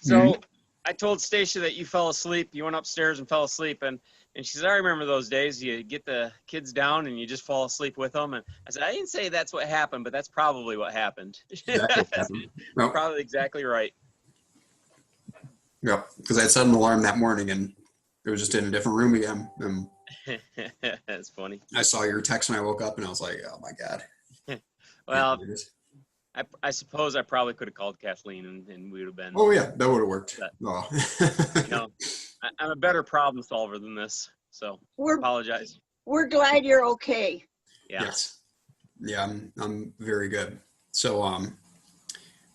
So I told Stacia that you fell asleep. You went upstairs and fell asleep, and she said, I remember those days. You get the kids down and you just fall asleep with them. And I said, I didn't say that's what happened, but that's probably what happened. Exactly what happened. Yep. Probably exactly right. Yep. Because I had set an alarm that morning and it was just in a different room again. And That's funny. I saw your text when I woke up and I was like, oh my God. Well, I suppose I probably could have called Kathleen and we would have been. Oh yeah, that would have worked. Oh. I'm a better problem solver than this, so apologize. We're glad you're okay. Yeah. Yes. Yeah, I'm very good. So, all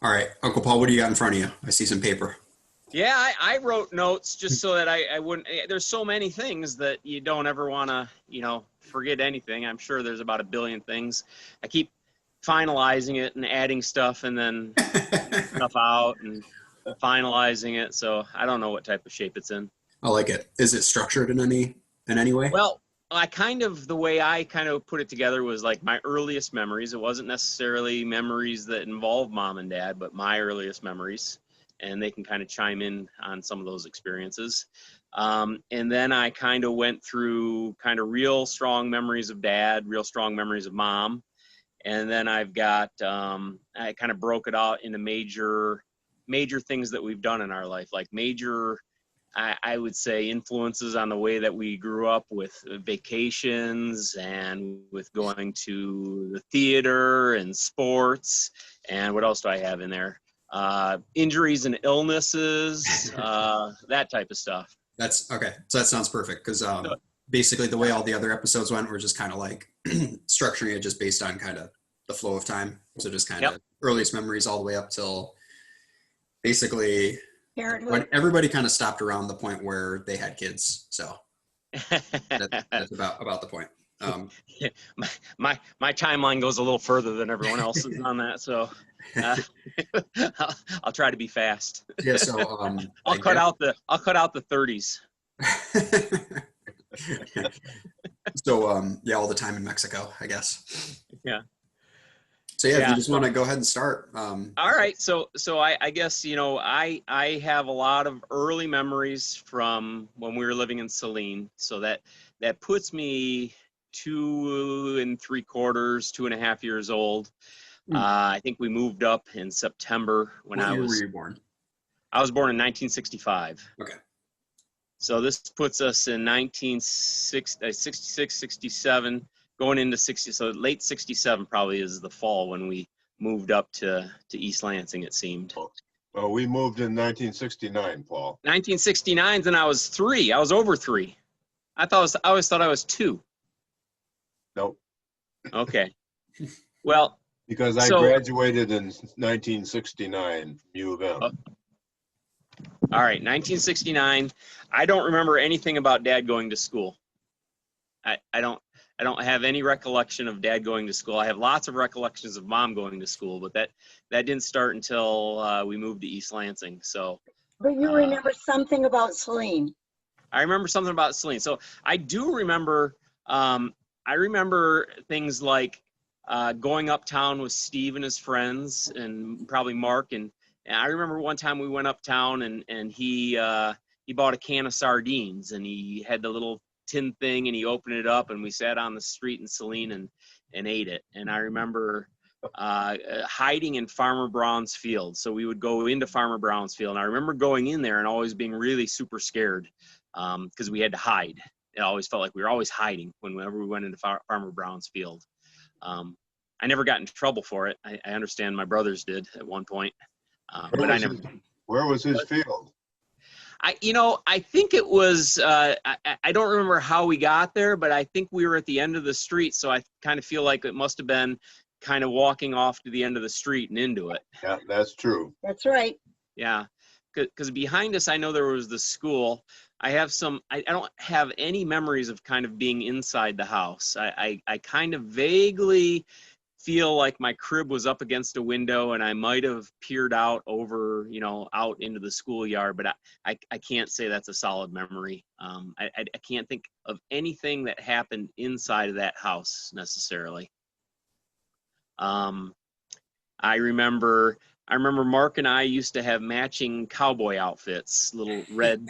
right, Uncle Paul, what do you got in front of you? I see some paper. Yeah, I wrote notes just so that I wouldn't. There's so many things that you don't ever want to, forget anything. I'm sure there's about a billion things. I keep finalizing it and adding stuff and then stuff out and finalizing it. So I don't know what type of shape it's in. I like it. Is it structured in any way? Well, the way I kind of put it together was like my earliest memories. It wasn't necessarily memories that involve mom and dad, but my earliest memories. And they can kind of chime in on some of those experiences. And then I kind of went through kind of real strong memories of dad, real strong memories of mom. And then I've got, I kind of broke it out into major things that we've done in our life, like major, I would say, influences on the way that we grew up with vacations and with going to the theater and sports. And what else do I have in there? Injuries and illnesses, that type of stuff. That's okay. So that sounds perfect because basically the way all the other episodes went, we're just kind of like structuring it just based on kind of the flow of time. So just kind of earliest memories all the way up till basically when everybody kind of stopped around the point where they had kids. So that's about the point. My timeline goes a little further than everyone else's on that, so I'll try to be fast. Yeah, so I'll cut out the 30s. So all the time in Mexico, I guess. Yeah. So if you just want to go ahead and start. All right. So I guess I have a lot of early memories from when we were living in Saline. So that puts me 2 3/4 years old. I think we moved up in September when What year were you born? I was born in 1965. Okay. So this puts us in 66, 67, going into 60. So late 67 probably is the fall when we moved up to East Lansing, it seemed. Well, we moved in 1969, Paul. 1969, then I was 3. I was over 3. I always thought I was 2. Nope. Okay. Well, because I graduated in 1969 from U of M. All right, 1969. I don't remember anything about Dad going to school. I don't have any recollection of Dad going to school. I have lots of recollections of Mom going to school, but that didn't start until we moved to East Lansing. So. But you remember something about Saline. I remember something about Saline. So I do remember. I remember things like going uptown with Steve and his friends, and probably Mark. And I remember one time we went uptown and he bought a can of sardines, and he had the little tin thing, and he opened it up, and we sat on the street in Saline and ate it. And I remember hiding in Farmer Brown's field. So we would go into Farmer Brown's field, and I remember going in there and always being really super scared because we had to hide. It always felt like we were always hiding whenever we went into Farmer Brown's field. I never got in trouble for it. I understand my brothers did at one point, but I never. Where was his field? I think it was. I don't remember how we got there, but I think we were at the end of the street. So I kind of feel like it must have been kind of walking off to the end of the street and into it. Yeah, that's true. That's right. Yeah, because behind us, I know there was the school. I don't have any memories of kind of being inside the house. I kind of vaguely feel like my crib was up against a window and I might have peered out over, out into the schoolyard, but I can't say that's a solid memory. I can't think of anything that happened inside of that house necessarily. I remember I remember Mark and I used to have matching cowboy outfits, little red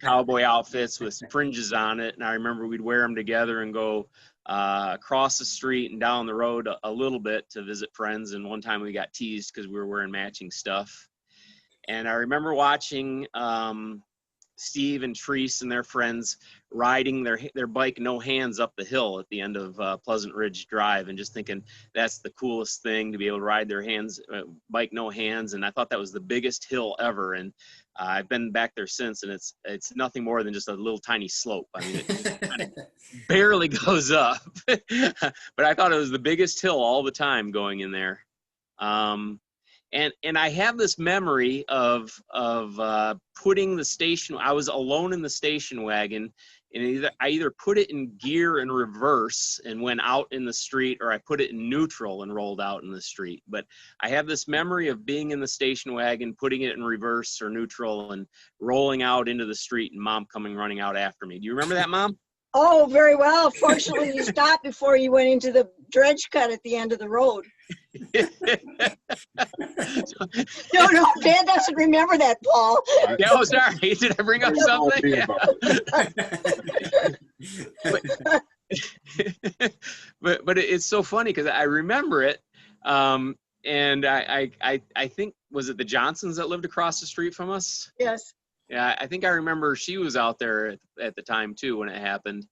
cowboy outfits with fringes on it. And I remember we'd wear them together and go across the street and down the road a little bit to visit friends. And one time we got teased because we were wearing matching stuff. And I remember watching Steve and Treese and their friends riding their bike no hands up the hill at the end of Pleasant Ridge Drive, and just thinking that's the coolest thing to be able to ride their bike no hands. And I thought that was the biggest hill ever. And I've been back there since, and it's nothing more than just a little tiny slope. I mean, it kind of barely goes up, but I thought it was the biggest hill all the time going in there. And I have this memory of putting the station. I was alone in the station wagon, and I either put it in gear and reverse and went out in the street, or I put it in neutral and rolled out in the street. But I have this memory of being in the station wagon, putting it in reverse or neutral, and rolling out into the street, and Mom coming running out after me. Do you remember that, Mom? Oh, very well. Fortunately, you stopped before you went into the dredge cut at the end of the road. No, Dad doesn't remember that, Paul. Yeah, oh, sorry. Did I bring up something? Yeah. but it's so funny because I remember it, and I think, was it the Johnsons that lived across the street from us? Yes. Yeah, I think I remember she was out there at the time too when it happened.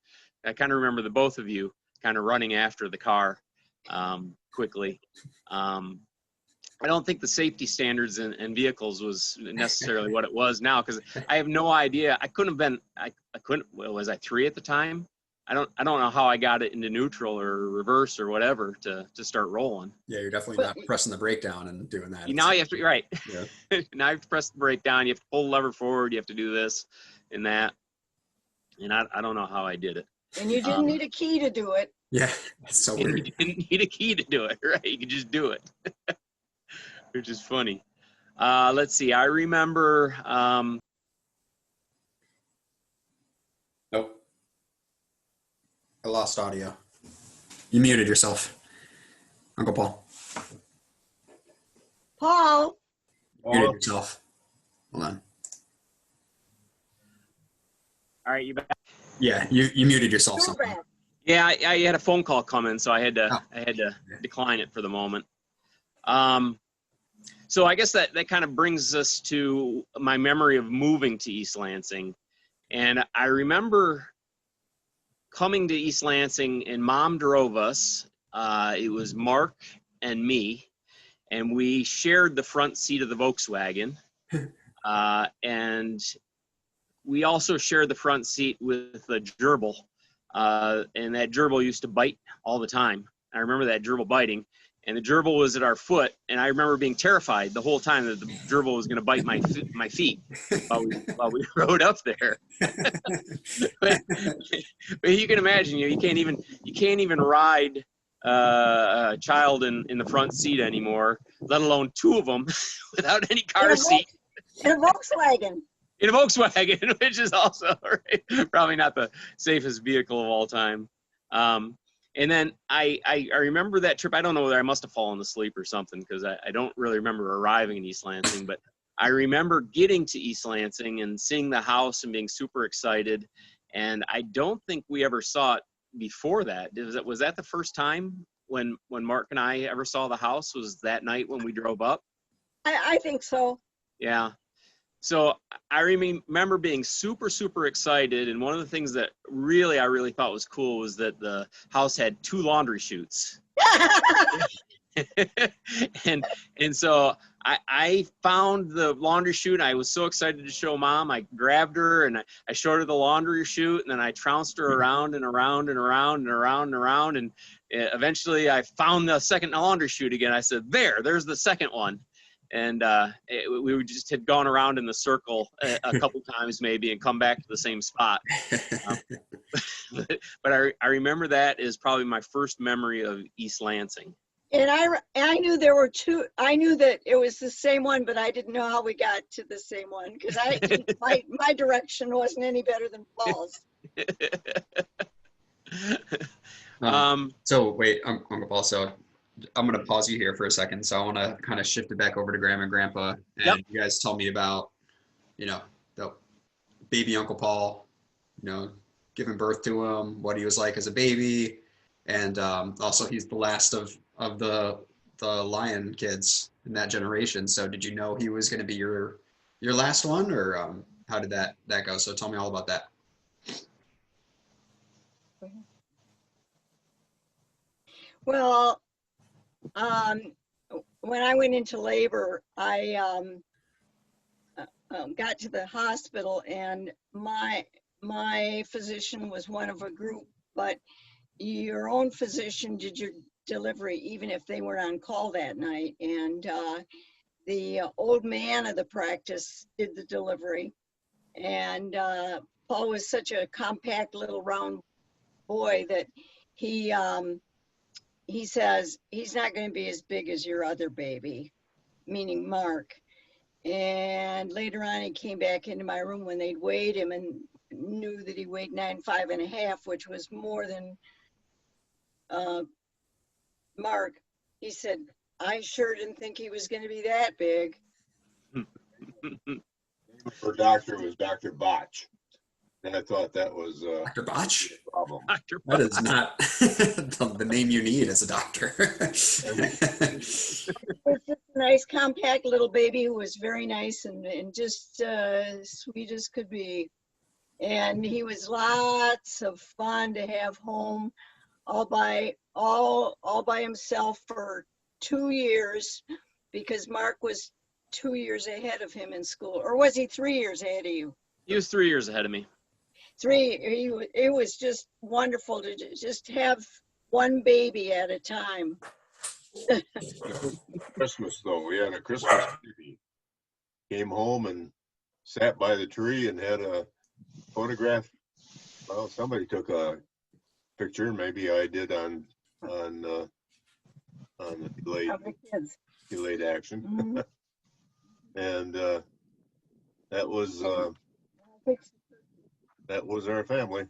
I kind of remember the both of you kind of running after the car quickly. I don't think the safety standards in vehicles was necessarily what it was now, because I have no idea. I couldn't have been. I couldn't. Was I 3 at the time? I don't know how I got it into neutral or reverse or whatever to start rolling. Yeah, you're definitely not pressing the brake down and doing that. Now you have to, right. Yeah. Now you have to press the brake down. You have to pull the lever forward. You have to do this and that. And I don't know how I did it. And you didn't need a key to do it. Yeah, that's so weird. You didn't need a key to do it, right? You could just do it, which is funny. Let's see. I remember. Nope. I lost audio. You muted yourself, Uncle Paul. Paul. Muted yourself. Hold on. All right, you back? Yeah, you muted yourself. Yeah, I had a phone call coming, so I had to decline it for the moment. So I guess that kind of brings us to my memory of moving to East Lansing. And I remember coming to East Lansing, and Mom drove us. It was Mark and me, and we shared the front seat of the Volkswagen. And we also shared the front seat with a gerbil. And that gerbil used to bite all the time. I remember that gerbil biting, and the gerbil was at our foot, and I remember being terrified the whole time that the gerbil was going to bite my feet while we rode up there. but you can imagine, you can't even ride a child in the front seat anymore, let alone 2 of them without any car seat. In a Volkswagen. In a Volkswagen, which is also probably not the safest vehicle of all time. And then I remember that trip. I don't know whether I must have fallen asleep or something, because I don't really remember arriving in East Lansing, but I remember getting to East Lansing and seeing the house and being super excited. And I don't think we ever saw it before that. Was that the first time when Mark and I ever saw the house? Was that night when we drove up? I think so. Yeah. So I remember being super, super excited. And one of the things that I really thought was cool was that the house had 2 laundry chutes. and so I found the laundry chute, and I was so excited to show Mom. I grabbed her and I showed her the laundry chute, and then I trounced her around and around and around and around and around. And eventually I found the second laundry chute again. I said, there's the second one. And we just had gone around in the circle a couple times maybe and come back to the same spot. But I remember that is probably my first memory of East Lansing. And I knew there were 2. I knew that it was the same one, but I didn't know how we got to the same one, because my direction wasn't any better than Paul's. So wait, Uncle Paul. So I'm gonna pause you here for a second. So I want to kind of shift it back over to Grandma and Grandpa, and Yep. you guys tell me about, the baby Uncle Paul, giving birth to him, what he was like as a baby, and also he's the last of the Lyon kids in that generation. So did you know he was going to be your last one, or how did that go? So tell me all about that. Well, when I went into labor, I got to the hospital, and my physician was one of a group, but your own physician did your delivery even if they were on call that night. And the old man of the practice did the delivery. And Paul was such a compact little round boy that he says he's not going to be as big as your other baby, meaning Mark. And later on, he came back into my room when they'd weighed him and knew that he weighed 9.5 which was more than Mark. He said, I sure didn't think he was going to be that big. Her doctor was Dr. Botch. And I thought that was Dr. Botch? a problem. Dr. That is not the name you need as a doctor. He was just a nice, compact little baby who was very nice and just sweet as could be. And he was lots of fun to have home all by himself for 2 years, because Mark was 2 years ahead of him in school. Or was he 3 years ahead of you? He was 3 years ahead of me. It was just wonderful to just have one baby at a time. Christmas, though, we had a Christmas tree. Came home and sat by the tree and had a photograph. Well, somebody took a picture. Maybe I did on the delayed Of the kids. delayed action. Mhm. And that was our family.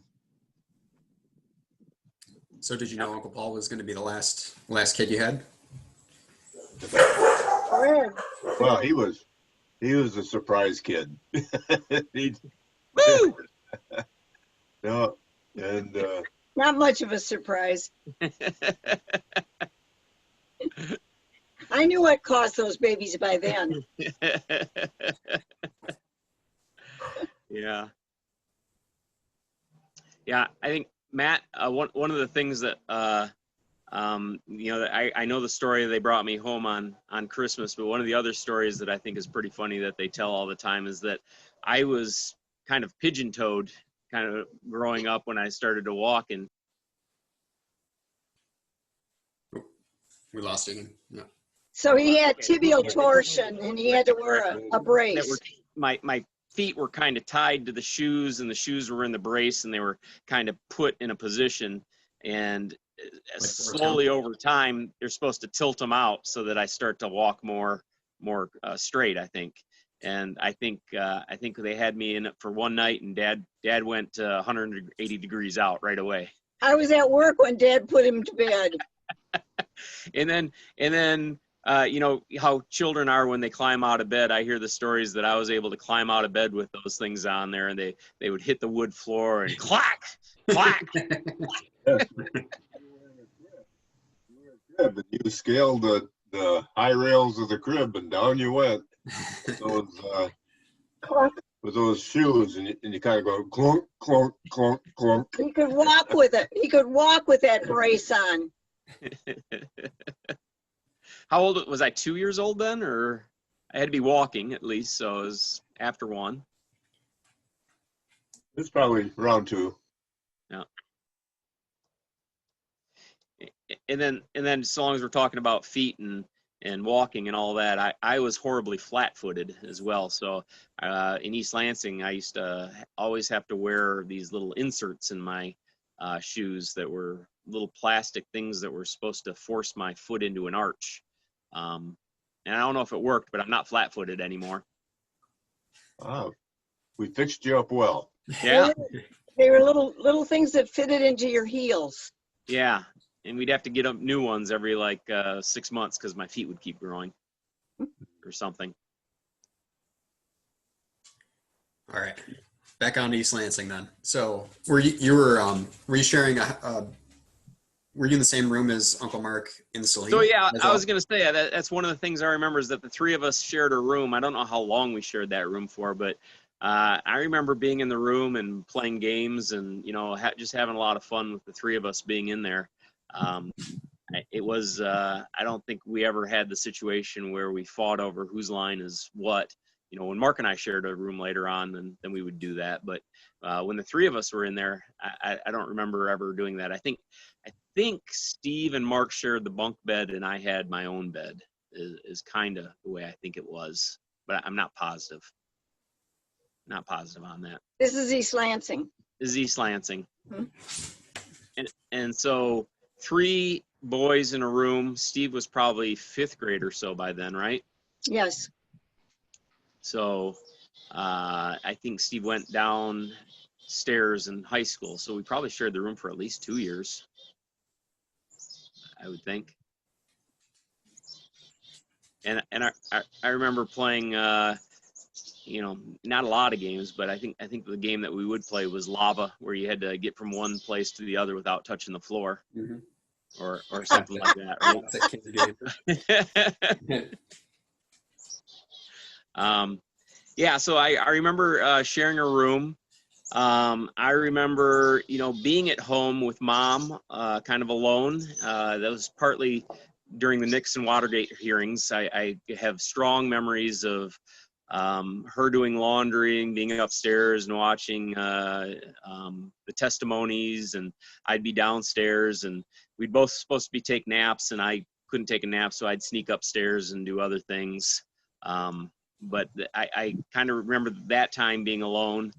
So did you know Uncle Paul was going to be the last kid you had? Well, he was a surprise kid. Woo! No, and Not much of a surprise. I knew what caused those babies by then. Yeah. Yeah, I think Matt, one of the things that that I know the story they brought me home on Christmas, but one of the other stories that I think is pretty funny that they tell all the time is that I was kind of pigeon-toed kind of growing up when I started to walk, and We lost him. Yeah. So he had tibial torsion and he had to wear a brace. my feet were kind of tied to the shoes, and the shoes were in the brace, and they were kind of put in a position, and slowly over time they're supposed to tilt them out so that I start to walk more straight, I think. And I think they had me in it for one night, and dad went 180 degrees out right away. I was at work when Dad put him to bed. and then you know how children are when they climb out of bed. I hear the stories that I was able to climb out of bed with those things on there, and they would hit the wood floor and clack, clack. but you scaled the high rails of the crib and down you went. With those shoes, and you kind of go clunk, clunk, clunk, clunk. He could walk with it. He could walk with that brace on. How old was I? 2 years old then, or I had to be walking at least, so it was after 1. It's probably round 2. Yeah. And then so long as we're talking about feet and walking and all that, I was horribly flat-footed as well. So in East Lansing, I used to always have to wear these little inserts in my shoes that were little plastic things that were supposed to force my foot into an arch. And I don't know if it worked, but I'm not flat-footed anymore. Wow, we fixed you up well. Yeah. They were little things that fitted into your heels. Yeah. and we'd have to get up new ones every like 6 months because my feet would keep growing or something. All right, back on to East Lansing then. So were you sharing were you in the same room as Uncle Mark in the Saline? So yeah, as I well? was gonna say that's one of the things I remember is that the three of us shared a room. I don't know how long we shared that room for, but I remember being in the room and playing games and just having a lot of fun with the three of us being in there. It was I don't think we ever had the situation where we fought over whose line is what. When Mark and I shared a room later on, then we would do that. But when the three of us were in there, I don't remember ever doing that. I think Steve and Mark shared the bunk bed and I had my own bed is kind of the way I think it was, but I'm not positive. Not positive on that. This is East Lansing. This is East Lansing. Hmm. And so 3 boys in a room. Steve was probably 5th grade or so by then, right? Yes. So I think Steve went downstairs in high school. So we probably shared the room for at least 2 years, I would think. And I remember playing, not a lot of games, but I think the game that we would play was lava, where you had to get from one place to the other without touching the floor, or something like that, right? That's a kid game. Yeah, so I remember sharing a room. I remember, being at home with Mom, kind of alone. That was partly during the Nixon Watergate hearings. I have strong memories of her doing laundry and being upstairs and watching the testimonies, and I'd be downstairs, and we'd both supposed to be take naps, and I couldn't take a nap, so I'd sneak upstairs and do other things. But I kind of remember that time being alone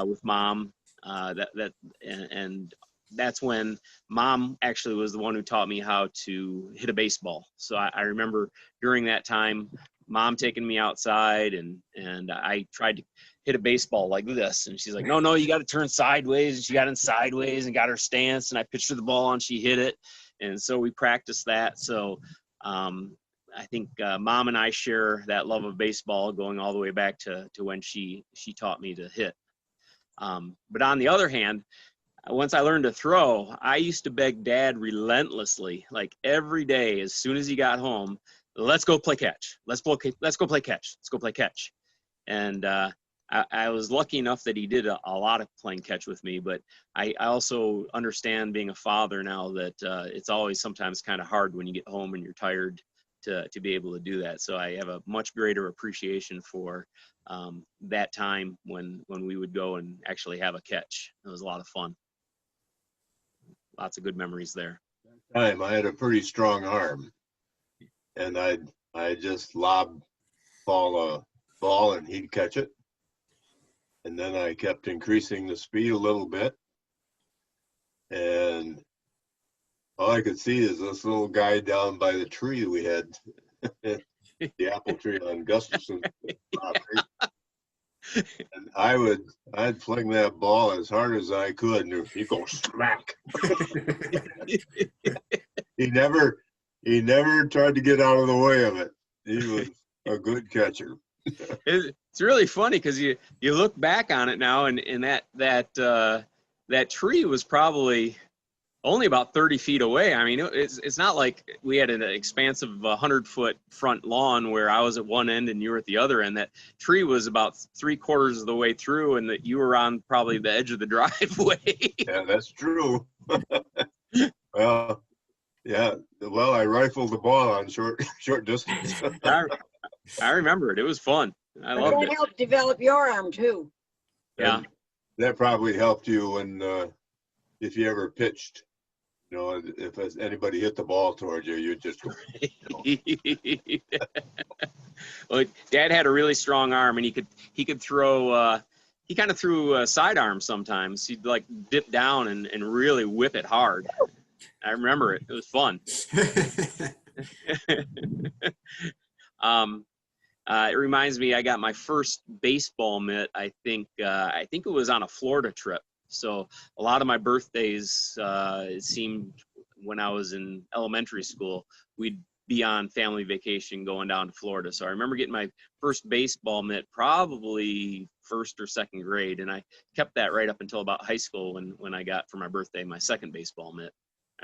with Mom. And that's when Mom actually was the one who taught me how to hit a baseball. So I remember during that time, Mom taking me outside, and I tried to hit a baseball like this, and she's like, no, you got to turn sideways. And she got in sideways and got her stance, and I pitched her the ball and she hit it. And so we practiced that. So I think Mom and I share that love of baseball going all the way back to when she taught me to hit. But on the other hand, once I learned to throw, I used to beg Dad relentlessly, like every day, as soon as he got home, let's go play catch. Let's go play catch. Let's go play catch. And I was lucky enough that he did a lot of playing catch with me, but I also understand being a father now that it's always sometimes kind of hard when you get home and you're tired to be able to do that. So I have a much greater appreciation for that time when we would go and actually have a catch. It was a lot of fun. Lots of good memories there. Time I had a pretty strong arm, and I just lob a ball and he'd catch it. And then I kept increasing the speed a little bit, and all I could see is this little guy down by the tree we had, the apple tree on Gustafson's property. And I'd fling that ball as hard as I could, and he'd go smack. He never tried to get out of the way of it. He was a good catcher. It's really funny because you look back on it now, and that tree was probably only about 30 feet away. I mean, it's not like we had an expansive 100-foot front lawn where I was at one end and you were at the other end. That tree was about 3/4 of the way through, and that you were on probably the edge of the driveway. Yeah, that's true. Well, yeah. Well, I rifled the ball on short distance. I remember it. It was fun. I loved it. That helped develop your arm too. Yeah. And that probably helped you when if you ever pitched. If anybody hit the ball towards you, you just go. Well, Dad had a really strong arm, and he could throw. He kind of threw sidearms sometimes. He'd like dip down and really whip it hard. I remember it. It was fun. It reminds me, I got my first baseball mitt. I think it was on a Florida trip. So a lot of my birthdays, it seemed when I was in elementary school, we'd be on family vacation going down to Florida. So I remember getting my first baseball mitt probably first or second grade, and I kept that right up until about high school when I got for my birthday my second baseball mitt.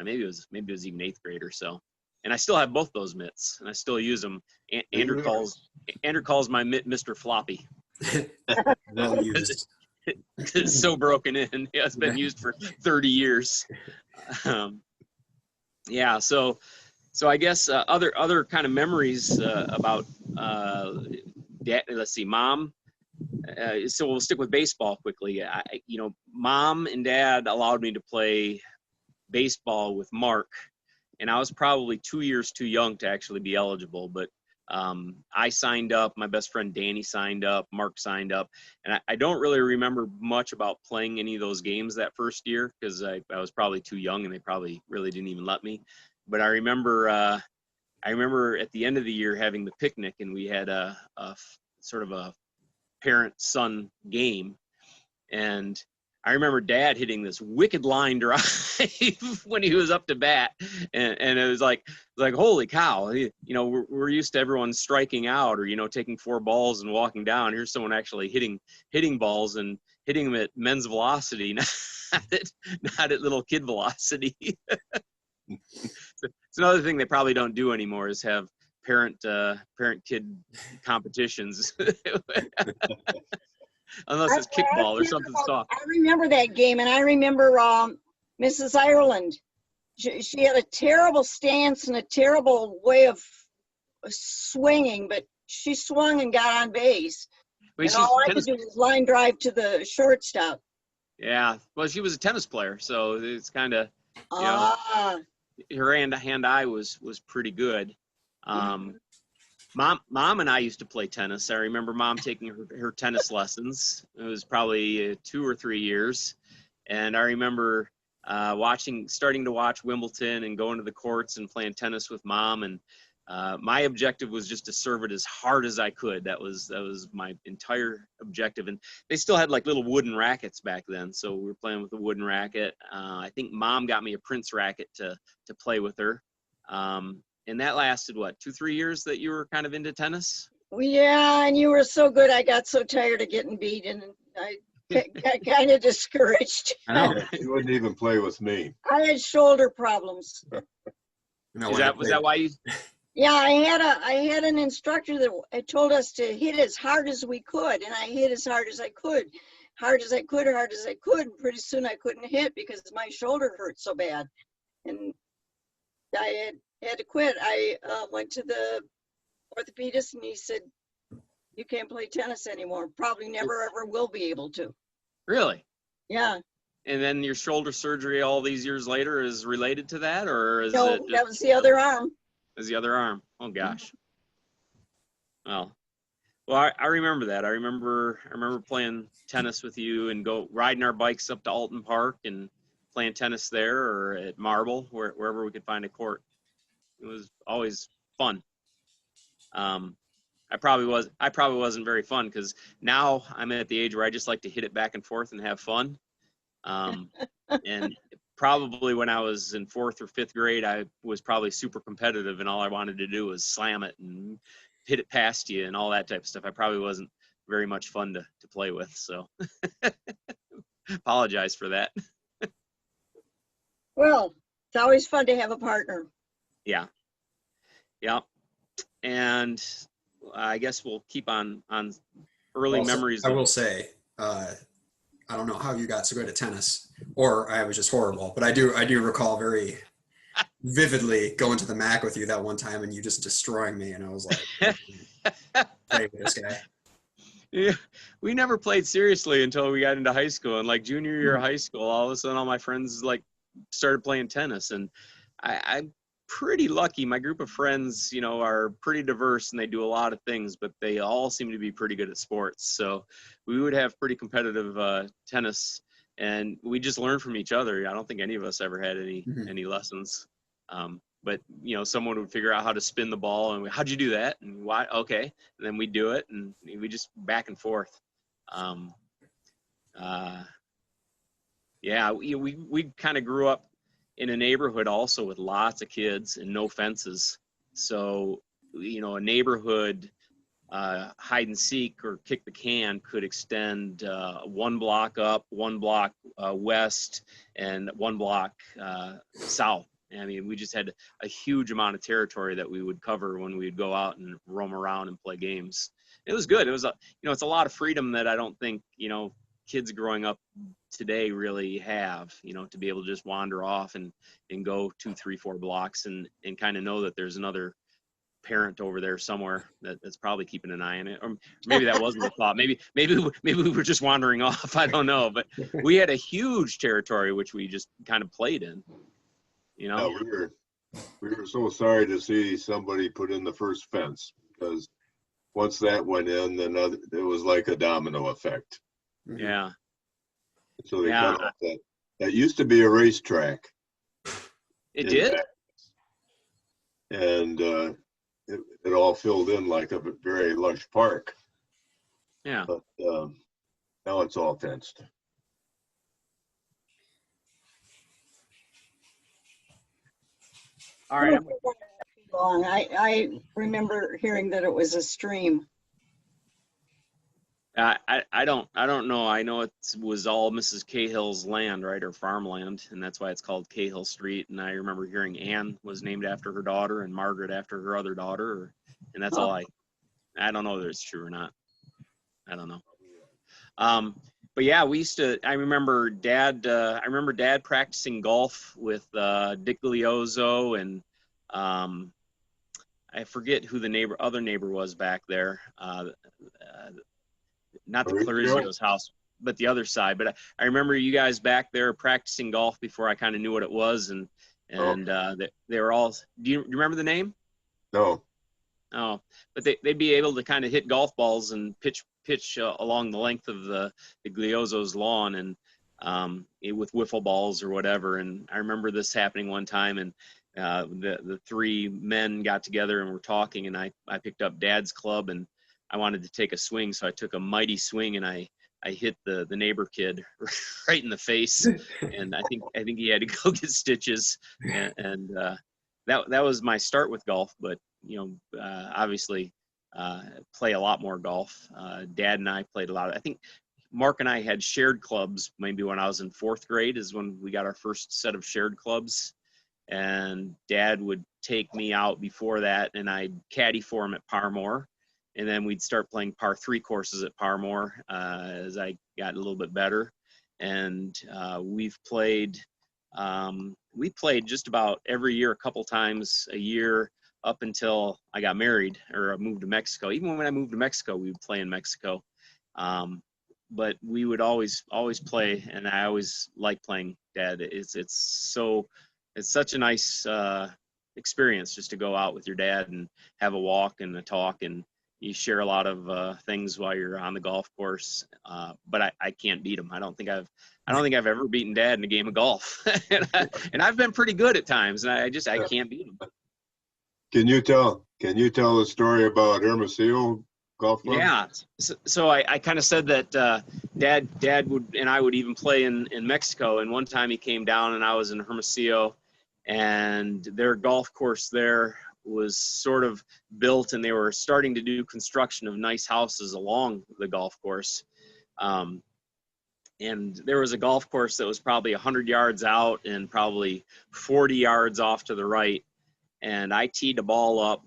Maybe it was even eighth grade or so. And I still have both those mitts, and I still use them. Andrew calls my mitt Mr. Floppy. Well used. It's so broken in. Yeah, it's been used for 30 years. Yeah, so I guess other kind of memories about dad, let's see, mom. So we'll stick with baseball quickly. Mom and dad allowed me to play baseball with Mark, and I was probably 2 years too young to actually be eligible, but I signed up, my best friend Danny signed up, Mark signed up, and I don't really remember much about playing any of those games that first year because I was probably too young and they probably really didn't even let me. But I remember at the end of the year having the picnic, and we had a sort of a parent-son game, and I remember Dad hitting this wicked line drive when he was up to bat, and it was like holy cow! We're used to everyone striking out or taking 4 balls and walking down. Here's someone actually hitting balls and hitting them at men's velocity, not at little kid velocity. It's another thing they probably don't do anymore is have parent-kid competitions. Unless it's kickball or something soft. I remember that game, and I remember Mrs. Ireland. She had a terrible stance and a terrible way of swinging, but she swung and got on base. And all I could do was line drive to the shortstop. Yeah, well, she was a tennis player, so it's kind of, her hand-eye was pretty good. Mom and I used to play tennis. I remember Mom taking her tennis lessons. It was probably 2 or 3 years. And I remember starting to watch Wimbledon and going to the courts and playing tennis with Mom. And my objective was just to serve it as hard as I could. That was my entire objective. And they still had like little wooden rackets back then. So we were playing with a wooden racket. I think Mom got me a Prince racket to play with her. And that lasted, 2-3 years that you were kind of into tennis? Yeah, and you were so good. I got so tired of getting beat, and I got kind of discouraged. I know. You wouldn't even play with me. I had shoulder problems. Was that why you? Yeah, I had an instructor that told us to hit as hard as we could, and I hit as hard as I could. Hard as I could. And pretty soon I couldn't hit because my shoulder hurt so bad. And I had to quit. I went to the orthopedist and he said, you can't play tennis anymore. Probably never ever will be able to. Really? Yeah. And then your shoulder surgery all these years later is related to that, or is no, it? No, that was the other arm. Is the other arm? Oh gosh. Well, I remember that. I remember playing tennis with you and riding our bikes up to Alton Park and playing tennis there or at Marble, wherever we could find a court. It was always fun. I probably wasn't very fun because now I'm at the age where I just like to hit it back and forth and have fun. And probably when I was in 4th or 5th grade, I was probably super competitive and all I wanted to do was slam it and hit it past you and all that type of stuff. I probably wasn't very much fun to play with. So apologize for that. Well, it's always fun to have a partner. Yeah. And I guess we'll keep on early memories. I will say, I don't know how you got so good at tennis, or I was just horrible, but I do recall very vividly going to the MAC with you that one time and you just destroying me, and I was like, play with this guy. Yeah, we never played seriously until we got into high school, and like junior year of high school, all of a sudden all my friends like started playing tennis, and I'm pretty lucky. My group of friends, are pretty diverse and they do a lot of things, but they all seem to be pretty good at sports. So we would have pretty competitive tennis, and we just learned from each other. I don't think any of us ever had any lessons. But someone would figure out how to spin the ball, and how'd you do that? And why? Okay, and then we do it, and we just back and forth. Yeah, we kind of grew up in a neighborhood also with lots of kids and no fences. So, you know, a neighborhood hide and seek or kick the can could extend 1 block up, 1 block west, and 1 block south. I mean, we just had a huge amount of territory that we would cover when we would go out and roam around and play games. It was good. It was, it's a lot of freedom that I don't think, kids growing up today really have, to be able to just wander off and go 2, 3, 4 blocks and kind of know that there's another parent over there somewhere that's probably keeping an eye on it. Or maybe that wasn't the thought. Maybe we were just wandering off. I don't know. But we had a huge territory which we just kind of played in. Yeah, we were so sorry to see somebody put in the first fence, because once that went in, then it was like a domino effect. Yeah. So they cut off that. That used to be a racetrack. It did? And it all filled in like a very lush park. Yeah. But now it's all fenced. All right. Long. I remember hearing that it was a stream. I don't know. I know it was all Mrs. Cahill's land, right, or farmland, and that's why it's called Cahill Street. And I remember hearing Anne was named after her daughter and Margaret after her other daughter, and that's all I don't know whether it's true or not. I don't know. But yeah, I remember Dad practicing golf with Dick Glioso, and I forget who the other neighbor was back there. Not the Clarizio's house, but the other side. But I remember you guys back there practicing golf before I kind of knew what it was, and they were all. Do you remember the name? No. Oh, but they'd be able to kind of hit golf balls and pitch along the length of the Glioso's lawn, and with wiffle balls or whatever. And I remember this happening one time, and the 3 men got together and were talking, and I picked up Dad's club, and I wanted to take a swing, so I took a mighty swing, and I hit the neighbor kid right in the face, and I think he had to go get stitches, and that was my start with golf. But obviously play a lot more golf. Dad and I played a lot. I think Mark and I had shared clubs maybe when I was in 4th grade is when we got our first set of shared clubs, and Dad would take me out before that, and I'd caddy for him at Parmore. And then we'd start playing par 3 courses at Parmore as I got a little bit better. And we played just about every year, a couple times a year up until I got married or moved to Mexico. Even when I moved to Mexico, we would play in Mexico. But we would always play, and I always liked playing Dad. It's such a nice experience just to go out with your dad and have a walk and a talk, and you share a lot of things while you're on the golf course, but I can't beat him. I don't think I've ever beaten Dad in a game of golf, and I've been pretty good at times, and I can't beat him. Can you tell the story about Hermosillo golf club? Yeah. So I kind of said that Dad would even play in Mexico, and one time he came down and I was in Hermosillo, and their golf course there was sort of built, and they were starting to do construction of nice houses along the golf course. And there was a golf course that was probably 100 yards out and probably 40 yards off to the right. And I teed a ball up,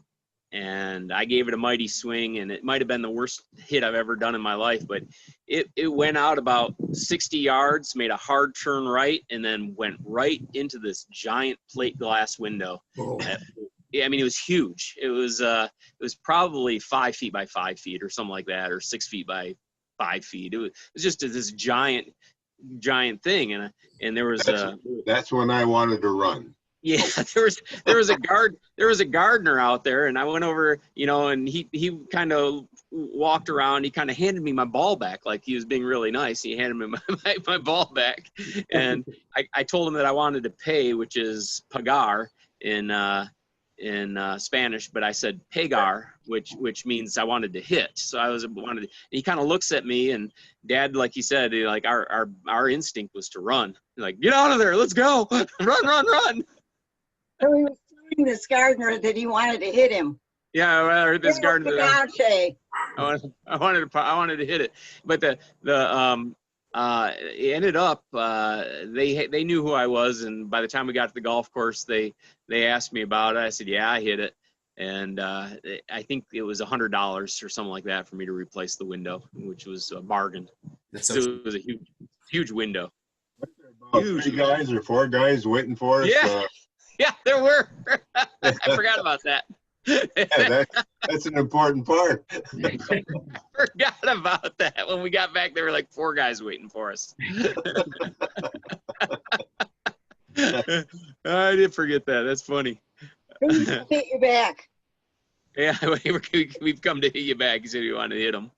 and I gave it a mighty swing, and it might have been the worst hit I've ever done in my life, but it went out about 60 yards, made a hard turn right, and then went right into this giant plate glass window. Oh. I mean, it was huge. It was probably 5 feet by 5 feet or something like that, or 6 feet by 5 feet. It was just this giant thing, and there was that's when I wanted to run. Yeah, there was a gardener out there, and I went over, and he kind of walked around. He kind of handed me my ball back like he was being really nice. He handed me my ball back, and I told him that I wanted to pay, which is pagar Spanish, but I said pegar, which means I wanted to hit. So he kind of looks at me, and Dad, like he said, like our instinct was to run. Like, get out of there, let's go, run. So he was telling this gardener that he wanted to hit him. Yeah, I heard this gardener. I wanted to hit it, but it ended up they knew who I was, and by the time we got to the golf course, they asked me about it. I said, yeah, I hit it, and I think it was $100 or something like that for me to replace the window, which was a bargain. That's So it was a huge window. About 3 guys or 4 guys waiting for us. Yeah, yeah, there were. I forgot about that. Yeah, that's an important part. Forgot about that. When we got back, there were like 4 guys waiting for us. I did forget that. That's funny. hit your back. Yeah, we've come to hit you back. He said we wanted to hit him.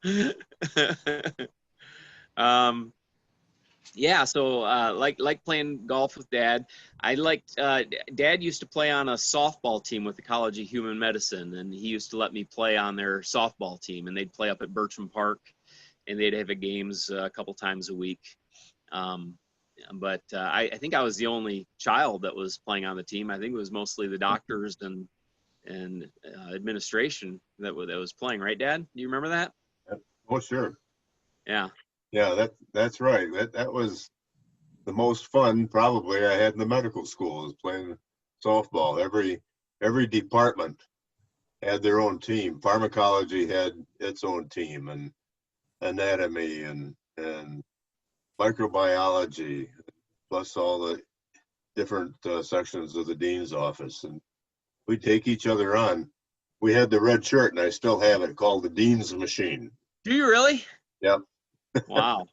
Yeah, so like playing golf with Dad. I liked Dad used to play on a softball team with the College of Human Medicine, and he used to let me play on their softball team, and they'd play up at Bertram Park, and they'd have games a couple times a week. But I think I was the only child that was playing on the team. I think it was mostly the doctors and administration that was playing, right, Dad? Do you remember that? Oh, sure. Yeah. Yeah, that's right. That was the most fun probably I had in the medical school, is playing softball. Every department had their own team. Pharmacology had its own team, and anatomy and microbiology, plus all the different sections of the dean's office. And we take each other on. We had the red shirt, and I still have it, called the Dean's Machine. Do you really? Yep. Wow.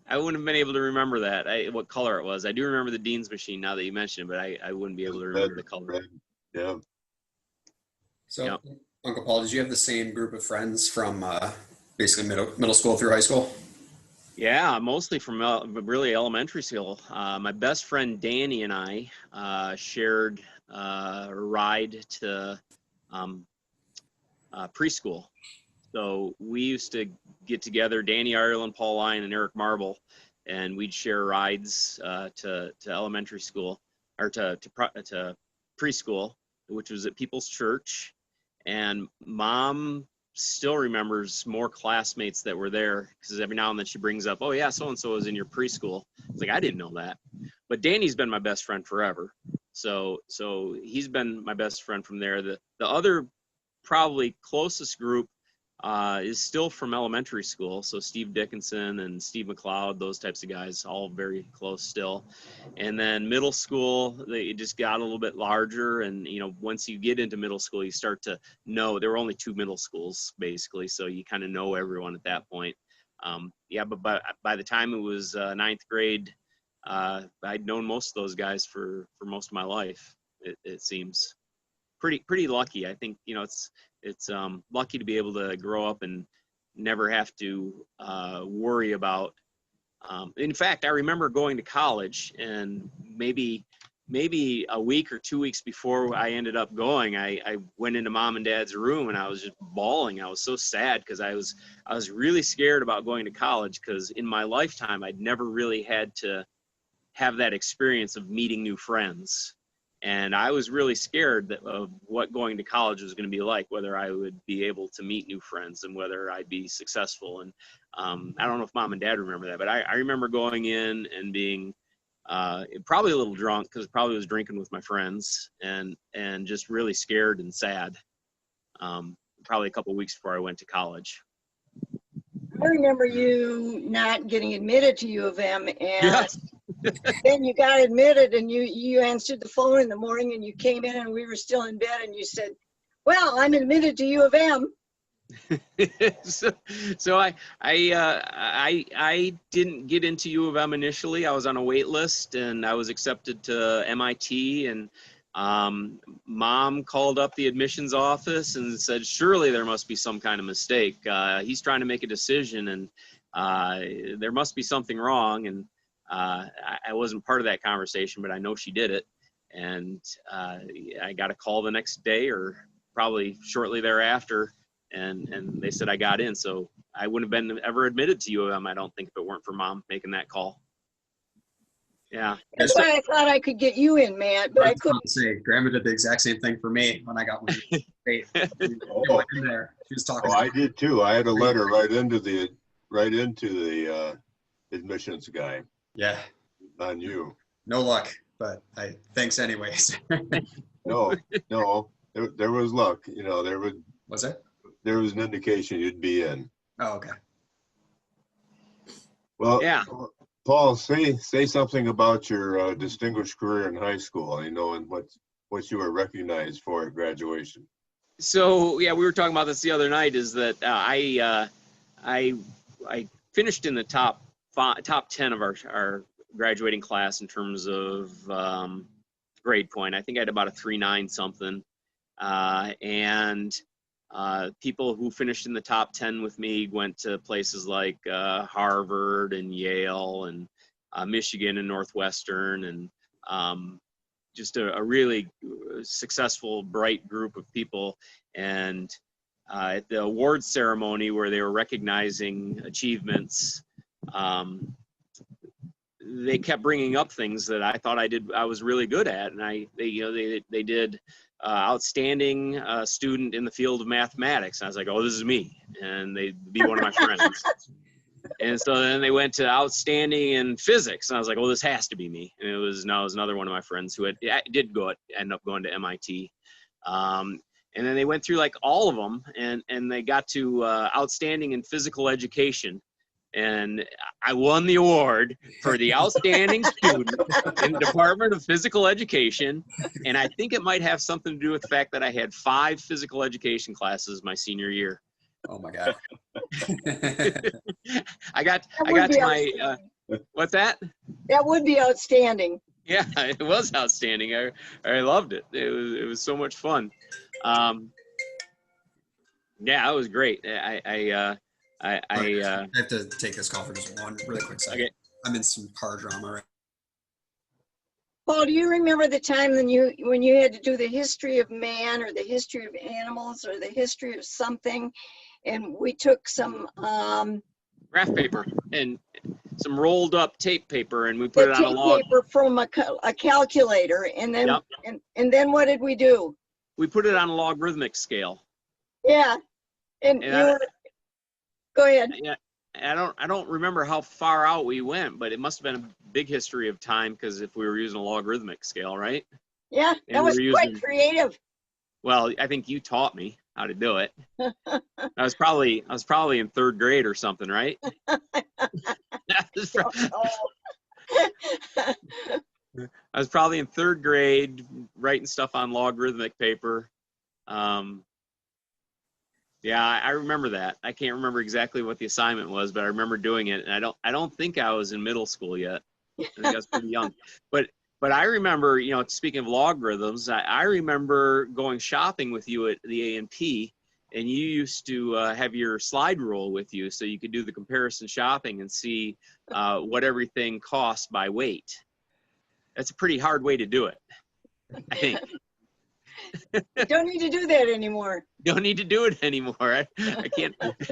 I wouldn't have been able to remember that, what color it was. I do remember the Dean's Machine now that you mentioned it, but I wouldn't be able to remember the color. Red. Yeah. So, Yep. Uncle Paul, did you have the same group of friends from basically middle school through high school? Yeah, mostly from really elementary school. My best friend Danny and I shared a ride to preschool. So we used to get together, Danny Ireland, Paul Lyon, and Eric Marble, and we'd share rides to elementary school, or to preschool, which was at People's Church. And Mom still remembers more classmates that were there, because every now and then she brings up, oh yeah, so-and-so was in your preschool. It's like, I didn't know that. But Danny's been my best friend forever. So he's been my best friend from there. The other probably closest group is still from elementary school. So Steve Dickinson and Steve McLeod, those types of guys, all very close still. And then middle school, they just got a little bit larger. And, once you get into middle school, you start to know. There were only 2 middle schools, basically. So you kind of know everyone at that point. But by the time it was 9th grade, I'd known most of those guys for most of my life, it seems. Pretty lucky. I think, it's lucky to be able to grow up and never have to worry about. In fact, I remember going to college, and maybe a week or 2 weeks before I ended up going, I went into Mom and Dad's room, and I was just bawling. I was so sad, because I was really scared about going to college, because in my lifetime I'd never really had to have that experience of meeting new friends. And I was really scared of what going to college was going to be like, whether I would be able to meet new friends and whether I'd be successful. And I don't know if Mom and Dad remember that, but I remember going in and being probably a little drunk, because probably was drinking with my friends, and just really scared and sad, probably a couple of weeks before I went to college. I remember you not getting admitted to U of M, and Yes. then you got admitted, and you answered the phone in the morning, and you came in, and we were still in bed, and you said, well, I'm admitted to U of M. so I didn't get into U of M initially. I was on a wait list, and I was accepted to MIT, and Mom called up the admissions office and said, surely there must be some kind of mistake. He's trying to make a decision, and there must be something wrong. And I wasn't part of that conversation, but I know she did it. And I got a call the next day or probably shortly thereafter, and they said I got in. So I wouldn't have been ever admitted to U of M, I don't think, if it weren't for Mom making that call. Yeah. That's why I thought I could get you in, Matt, but I couldn't. Say, Grandma did the exact same thing for me when I got one. She went in there. She was talking. Oh, I did too. I had a letter right into the admissions guy. Yeah. On you. No luck, but thanks anyways. No, there was luck. You know, Was there? There was an indication you'd be in. Oh, okay. Well, yeah. Paul, say something about your distinguished career in high school. You know, and what you were recognized for at graduation. So yeah, we were talking about this the other night. Is that I finished in the top 10 of our graduating class in terms of grade point. I think I had about a 3.9 something, and people who finished in the top 10 with me went to places like Harvard and Yale and Michigan and Northwestern, and just a really successful, bright group of people. And at the awards ceremony where they were recognizing achievements, they kept bringing up things that I thought I was really good at. And they did outstanding student in the field of mathematics. And I was like, oh, this is me. And they'd be one of my friends. And so then they went to outstanding in physics. And I was like, oh, this has to be me. And it was another one of my friends who end up going to MIT. And then they went through like all of them, and they got to outstanding in physical education. And I won the award for the outstanding student in the Department of Physical Education. And I think it might have something to do with the fact that I had 5 physical education classes my senior year. Oh my God. I got to my, what's that? That would be outstanding. Yeah, it was outstanding. I loved it. It was so much fun. Yeah, it was great. I have to take this call for just one really quick second. Okay. I'm in some car drama right. Paul, do you remember the time when you had to do the history of man or the history of animals or the history of something, and we took some graph paper and some rolled up tape paper, and we put it on a log. Tape paper from a calculator, and then and then what did we do? We put it on a logarithmic scale. Yeah, and go ahead. Yeah, I don't remember how far out we went, but it must have been a big history of time, because if we were using a logarithmic scale, right? Yeah, that was quite creative. Well, I think you taught me how to do it. I was probably in 3rd grade or something, right? I was probably in 3rd grade writing stuff on logarithmic paper. Yeah, I remember that. I can't remember exactly what the assignment was, but I remember doing it. And I don't think I was in middle school yet. I think I was pretty young. But I remember, speaking of logarithms, I remember going shopping with you at the A&P, and you used to have your slide rule with you so you could do the comparison shopping and see what everything cost by weight. That's a pretty hard way to do it, I think. You don't need to do that anymore. Don't need to do it anymore. I can't. If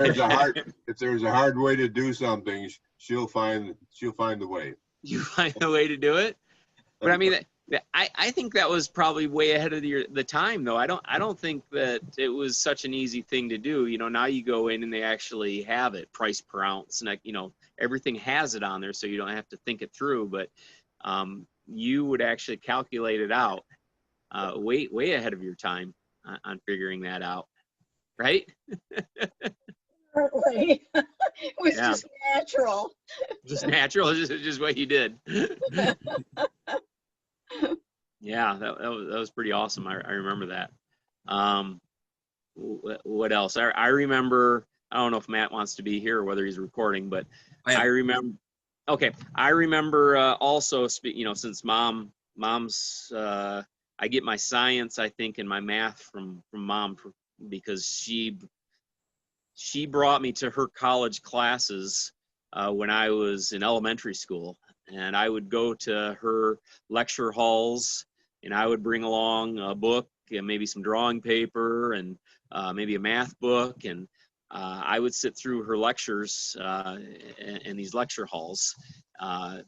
there's a hard way to do something, she'll find the way. You find a way to do it. But I mean, I think that was probably way ahead of the time, though. I don't think that it was such an easy thing to do. Now you go in and they actually have it price per ounce, and everything has it on there, so you don't have to think it through. But you would actually calculate it out. Way ahead of your time on figuring that out, right? It was just natural. Just natural, just what you did. Yeah, that was pretty awesome. I remember that. What else? I remember. I don't know if Matt wants to be here or whether he's recording, but I remember. Okay, I remember also. Since mom's. I get my science, I think, and my math from Mom, because she brought me to her college classes when I was in elementary school, and I would go to her lecture halls and I would bring along a book and maybe some drawing paper and maybe a math book, and I would sit through her lectures in these lecture halls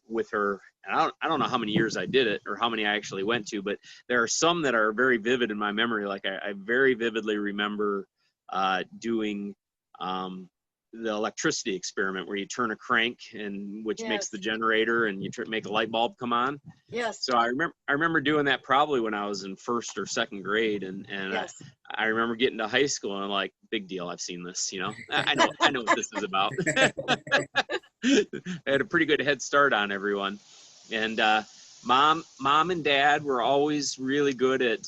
with her. And I don't know how many years I did it or how many I actually went to, but there are some that are very vivid in my memory. Like I very vividly remember doing the electricity experiment where you turn a crank and which makes the generator, and you make a light bulb come on. Yes. So I remember doing that probably when I was in first or second grade, and I remember getting to high school and I'm like, big deal, I've seen this, you know. I know what this is about. I had a pretty good head start on everyone. And mom and dad were always really good at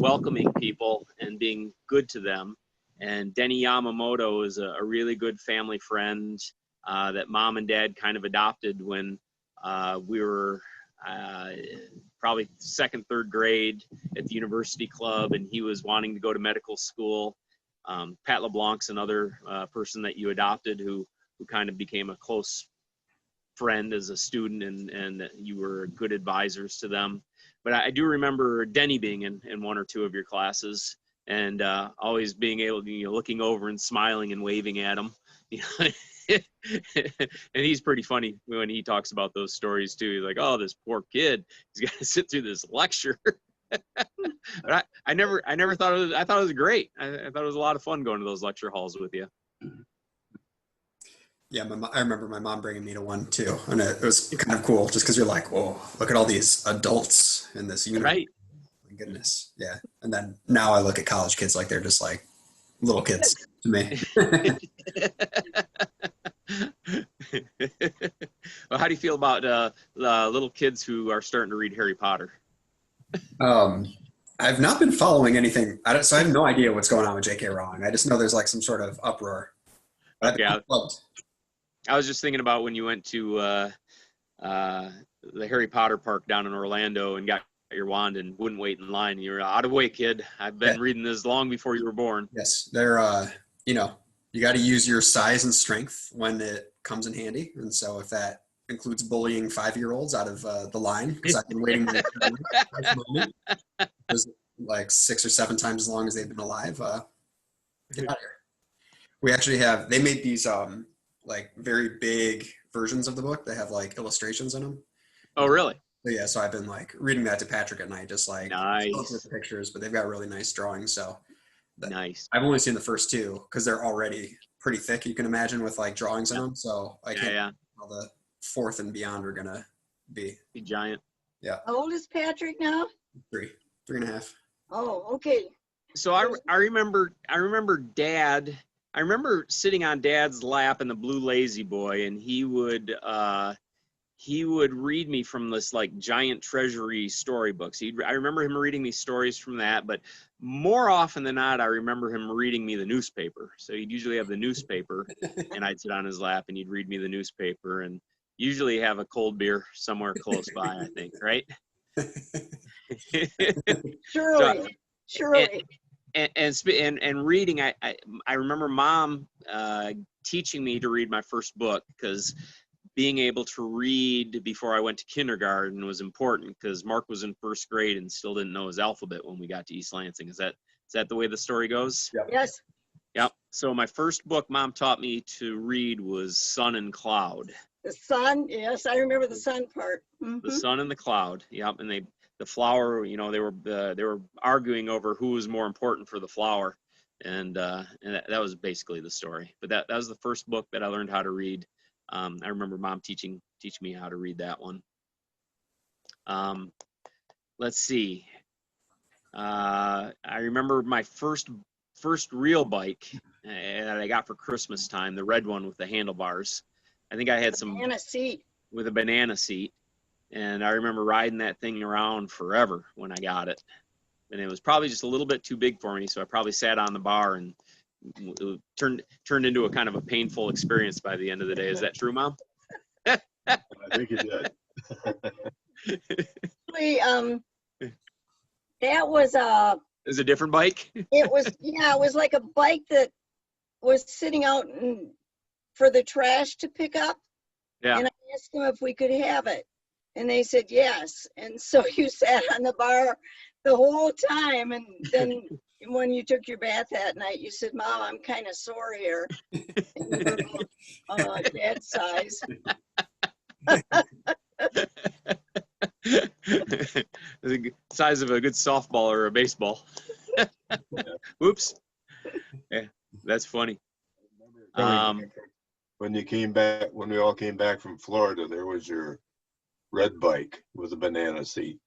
welcoming people and being good to them. And Denny Yamamoto is a really good family friend that mom and dad kind of adopted when we were probably second, third grade at the university club, and he was wanting to go to medical school. Pat LeBlanc's another person that you adopted who kind of became a close friend as a student, and you were good advisors to them. But I do remember Denny being in one or two of your classes, and always being able to, looking over and smiling and waving at him. And he's pretty funny when he talks about those stories too. He's like, oh, this poor kid, he's got to sit through this lecture. But I never thought it was, I thought it was great. I thought it was a lot of fun going to those lecture halls with you. Yeah, I remember my mom bringing me to one too, and it was kind of cool just because you're like, whoa, look at all these adults in this universe. Right. My goodness, yeah. And then now I look at college kids like they're just like little kids to me. Well, how do you feel about little kids who are starting to read Harry Potter? I've not been following anything, so I have no idea what's going on with J.K. Rowling. I just know there's like some sort of uproar. Okay, I was just thinking about when you went to the Harry Potter park down in Orlando and got your wand and wouldn't wait in line. You were out of the way, kid. I've been reading this long before you were born. Yes, they're you got to use your size and strength when it comes in handy, and so if that includes bullying 5-year-olds out of the line, because I've been waiting for this moment. It was like 6 or 7 times as long as they've been alive. Get out of here. We actually they made these like very big versions of the book. They have like illustrations in them. Oh, really? So, yeah, so I've been like reading that to Patrick at night, just like nice with the pictures, but they've got really nice drawings. So nice. I've only seen the first 2 because they're already pretty thick, you can imagine, with like drawings in them. So I can't how the 4th and beyond are gonna be giant. Yeah. How old is Patrick now? 3.5. Oh, okay. So I remember Dad. I remember sitting on Dad's lap in the Blue Lazy Boy, and he would read me from this like giant treasury storybooks. I remember him reading me stories from that, but more often than not, I remember him reading me the newspaper. So he'd usually have the newspaper, and I'd sit on his lap, and he'd read me the newspaper, and usually have a cold beer somewhere close by, I think, right? Surely. And reading, I remember Mom teaching me to read my first book, because being able to read before I went to kindergarten was important, because Mark was in first grade and still didn't know his alphabet when we got to East Lansing. Is that the way the story goes? Yep. Yes. Yep. So my first book Mom taught me to read was Sun and Cloud. The sun, yes, I remember the sun part. Mm-hmm. The sun and the cloud. Yep. And the flower, they were arguing over who was more important for the flower, and that was basically the story. But that was the first book that I learned how to read. I remember Mom teaching me how to read that one. Let's see. I remember my first real bike that I got for Christmas time, the red one with the handlebars. I think I had some banana seat. With a banana seat, and I remember riding that thing around forever when I got it. And it was probably just a little bit too big for me, so I probably sat on the bar, and it turned into a kind of a painful experience by the end of the day. Is that true, Mom? I think it did. That was Is it a different bike? it was like a bike that was sitting out for the trash to pick up. Yeah. And I asked him if we could have it. And they said, yes. And so you sat on the bar the whole time. And then when you took your bath that night, you said, Mom, I'm kind of sore here. And you were dad size. The size of a good softball or a baseball. Whoops. Yeah, that's funny. When you came back, when we all came back from Florida, there was your red bike with a banana seat.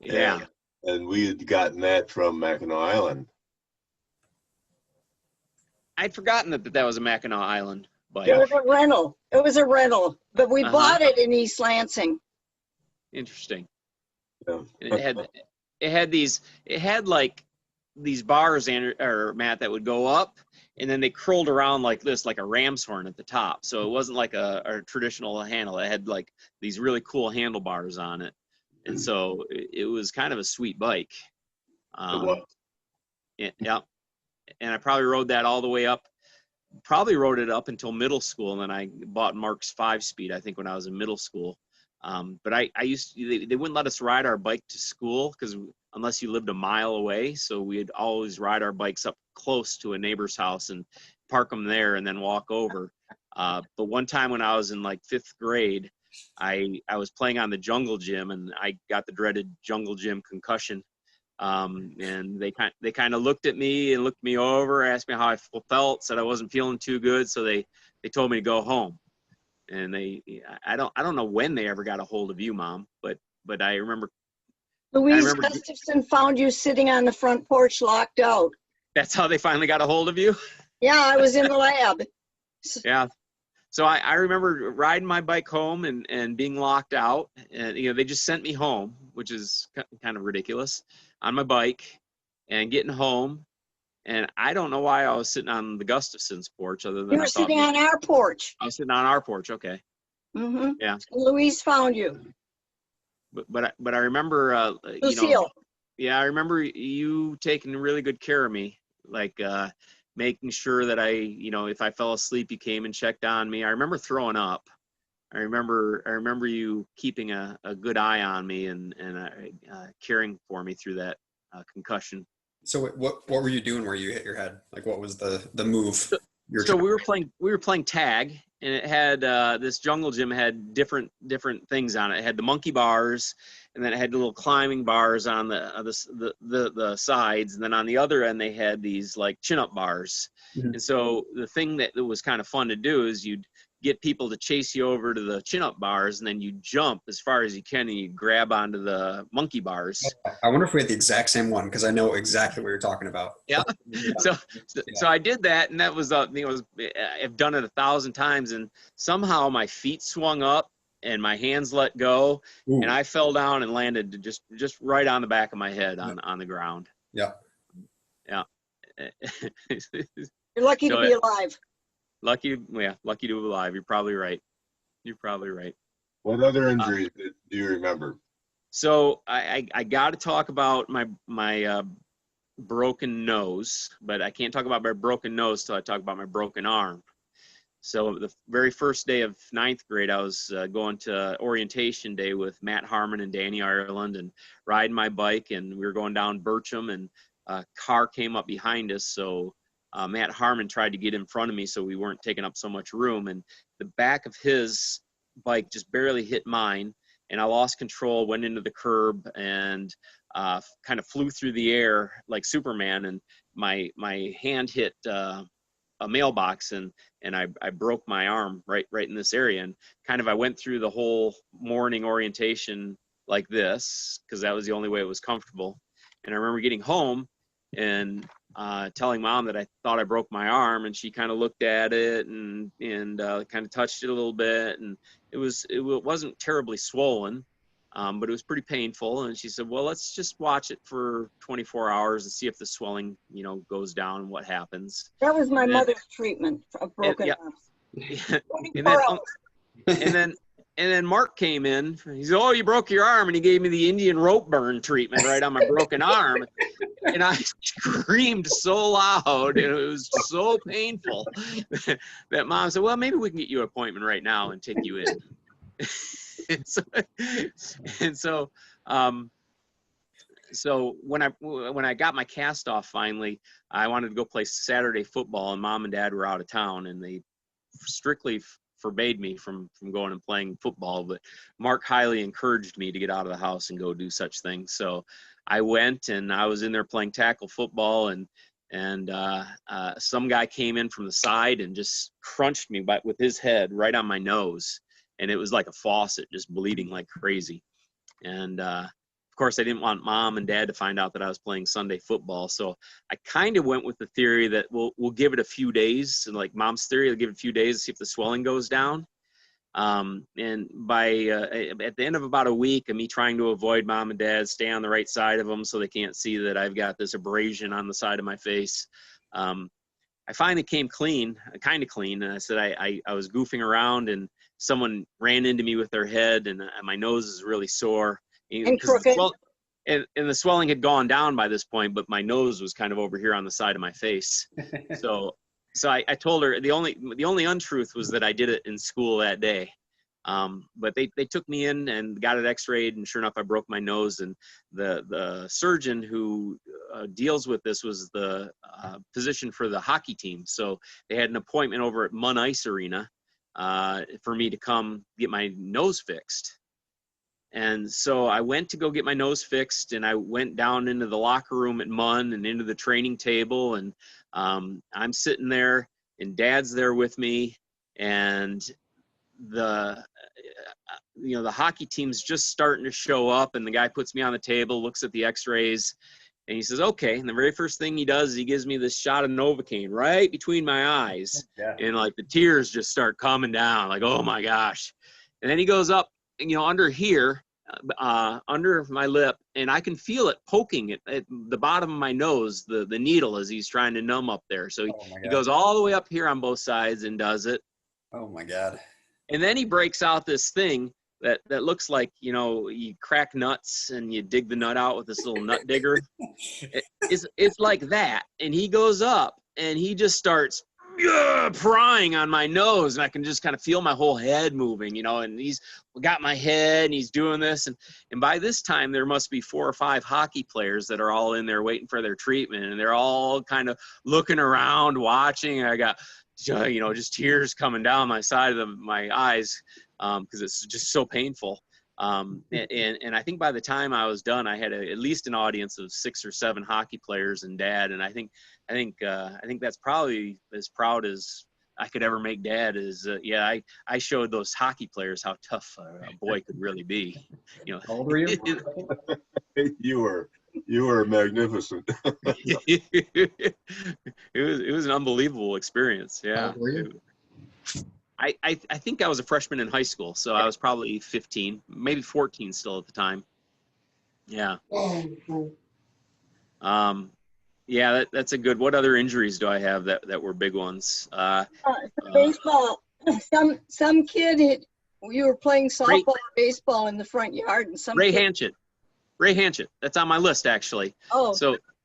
Yeah. And we had gotten that from Mackinac Island. I'd forgotten that was a Mackinac Island bike. It was a rental. It was a rental, but we bought it in East Lansing. Interesting. Yeah. It had like these bars, or Matt, that would go up, and then they curled around like this, like a ram's horn at the top. So it wasn't like a traditional handle. It had like these really cool handlebars on it, and so it was kind of a sweet bike. Yeah, and I probably rode that all the way up. Probably rode it up until middle school, and then I bought Mark's 5-speed, I think, when I was in middle school. But I used to, they wouldn't let us ride our bike to school because unless you lived a mile away, so we'd always ride our bikes up close to a neighbor's house and park them there and then walk over. But one time when I was in like 5th grade, I was playing on the jungle gym, and I got the dreaded jungle gym concussion. And they kind of looked at me and looked me over, asked me how I felt, said I wasn't feeling too good, so they told me to go home. And I don't know when they ever got a hold of you, Mom, but I remember. Louise Gustafson found you sitting on the front porch locked out. That's how they finally got a hold of you? Yeah, I was in the lab. Yeah. So I remember riding my bike home and being locked out, and they just sent me home, which is kind of ridiculous, on my bike, and getting home. And I don't know why I was sitting on the Gustafson's porch, other than you were sitting on our porch. I was sitting on our porch. Okay. Mm-hmm. Yeah. Louise found you. But I remember, Lucille. Yeah, I remember you taking really good care of me, like making sure that if I fell asleep, you came and checked on me. I remember throwing up. I remember you keeping a good eye on me and caring for me through that concussion. So what were you doing where you hit your head? Like, what was the move? So we were playing tag, and it had this jungle gym had different things on it. It had the monkey bars, and then it had the little climbing bars on the sides, and then on the other end they had these like chin-up bars. Mm-hmm. And so the thing that was kind of fun to do is you'd get people to chase you over to the chin-up bars, and then you jump as far as you can, and you grab onto the monkey bars. I wonder if we had the exact same one, because I know exactly what you're talking about. Yeah. So I did that, and that was I've done it 1,000 times, and somehow my feet swung up and my hands let go. Ooh. And I fell down and landed just right on the back of my head on the ground. Yeah. Yeah. You're lucky to be alive. Lucky to be alive. You're probably right. What other injuries do you remember? So I got to talk about my broken nose, but I can't talk about my broken nose till I talk about my broken arm. So the very first day of 9th grade, I was going to orientation day with Matt Harmon and Danny Ireland, and riding my bike, and we were going down Bircham, and a car came up behind us. So Matt Harmon tried to get in front of me so we weren't taking up so much room, and the back of his bike just barely hit mine, and I lost control, went into the curb, and kind of flew through the air like Superman, and my hand hit a mailbox, and I broke my arm right in this area. And kind of I went through the whole morning orientation like this, because that was the only way it was comfortable. And I remember getting home and telling Mom that I thought I broke my arm, and she kind of looked at it and kind of touched it a little bit, and it wasn't terribly swollen, but it was pretty painful. And she said, well, let's just watch it for 24 hours and see if the swelling goes down and what happens. That was my mother's treatment of broken arms. And then Mark came in. He said, oh, you broke your arm. And he gave me the Indian rope burn treatment right on my broken arm. And I screamed so loud, and it was so painful that Mom said, well, maybe we can get you an appointment right now and take you in. and so, so when I got my cast off finally, I wanted to go play Saturday football, and Mom and Dad were out of town, and they strictly forbade me from going and playing football. But Mark highly encouraged me to get out of the house and go do such things. So I went, and I was in there playing tackle football, and some guy came in from the side and just crunched me with his head right on my nose, and it was like a faucet, just bleeding like crazy. And of course, I didn't want Mom and Dad to find out that I was playing Sunday football, so I kind of went with the theory that we'll give it a few days, and like Mom's theory, I'll give it a few days to see if the swelling goes down. And by at the end of about a week of me trying to avoid Mom and Dad, stay on the right side of them so they can't see that I've got this abrasion on the side of my face, I finally came clean, kind of clean. And I said I was goofing around, and someone ran into me with their head, and my nose is really sore. And crooked. And the swelling had gone down by this point, but my nose was kind of over here on the side of my face. So I told her the only untruth was that I did it in school that day. But they took me in and got it x-rayed, and sure enough, I broke my nose. And the surgeon who deals with this was the physician for the hockey team. So they had an appointment over at Munn Ice Arena for me to come get my nose fixed. And so I went to go get my nose fixed, and I went down into the locker room at Munn and into the training table, and I'm sitting there, and Dad's there with me, and the hockey team's just starting to show up, and the guy puts me on the table, looks at the x-rays, and he says, okay. And the very first thing he does is he gives me this shot of Novocaine right between my eyes. Yeah. And like the tears just start coming down, like, oh my gosh. And then he goes up, under here, under my lip, and I can feel it poking at the bottom of my nose, the needle, as he's trying to numb up there. So he goes all the way up here on both sides and does it. Oh my God. And then he breaks out this thing that looks like, you crack nuts and you dig the nut out with this little nut digger. It's like that. And he goes up and he just starts prying on my nose, and I can just kind of feel my whole head moving, and he's got my head and he's doing this. And by this time there must be 4 or 5 hockey players that are all in there waiting for their treatment, and they're all kind of looking around, watching. And I got, just tears coming down my side of my eyes, because it's just so painful. And I think by the time I was done, I had at least an audience of 6 or 7 hockey players and Dad. And I think that's probably as proud as I could ever make Dad is. I showed those hockey players how tough a boy could really be. How old were you? You were magnificent. It was an unbelievable experience. Yeah. How old were you? I think I was a freshman in high school, so I was probably 15, maybe 14 still at the time. Yeah. Yeah, that's a good. What other injuries do I have that were big ones? Baseball. Some kid you were playing softball or baseball in the front yard, and some Ray Hanchett. That's on my list actually. Oh.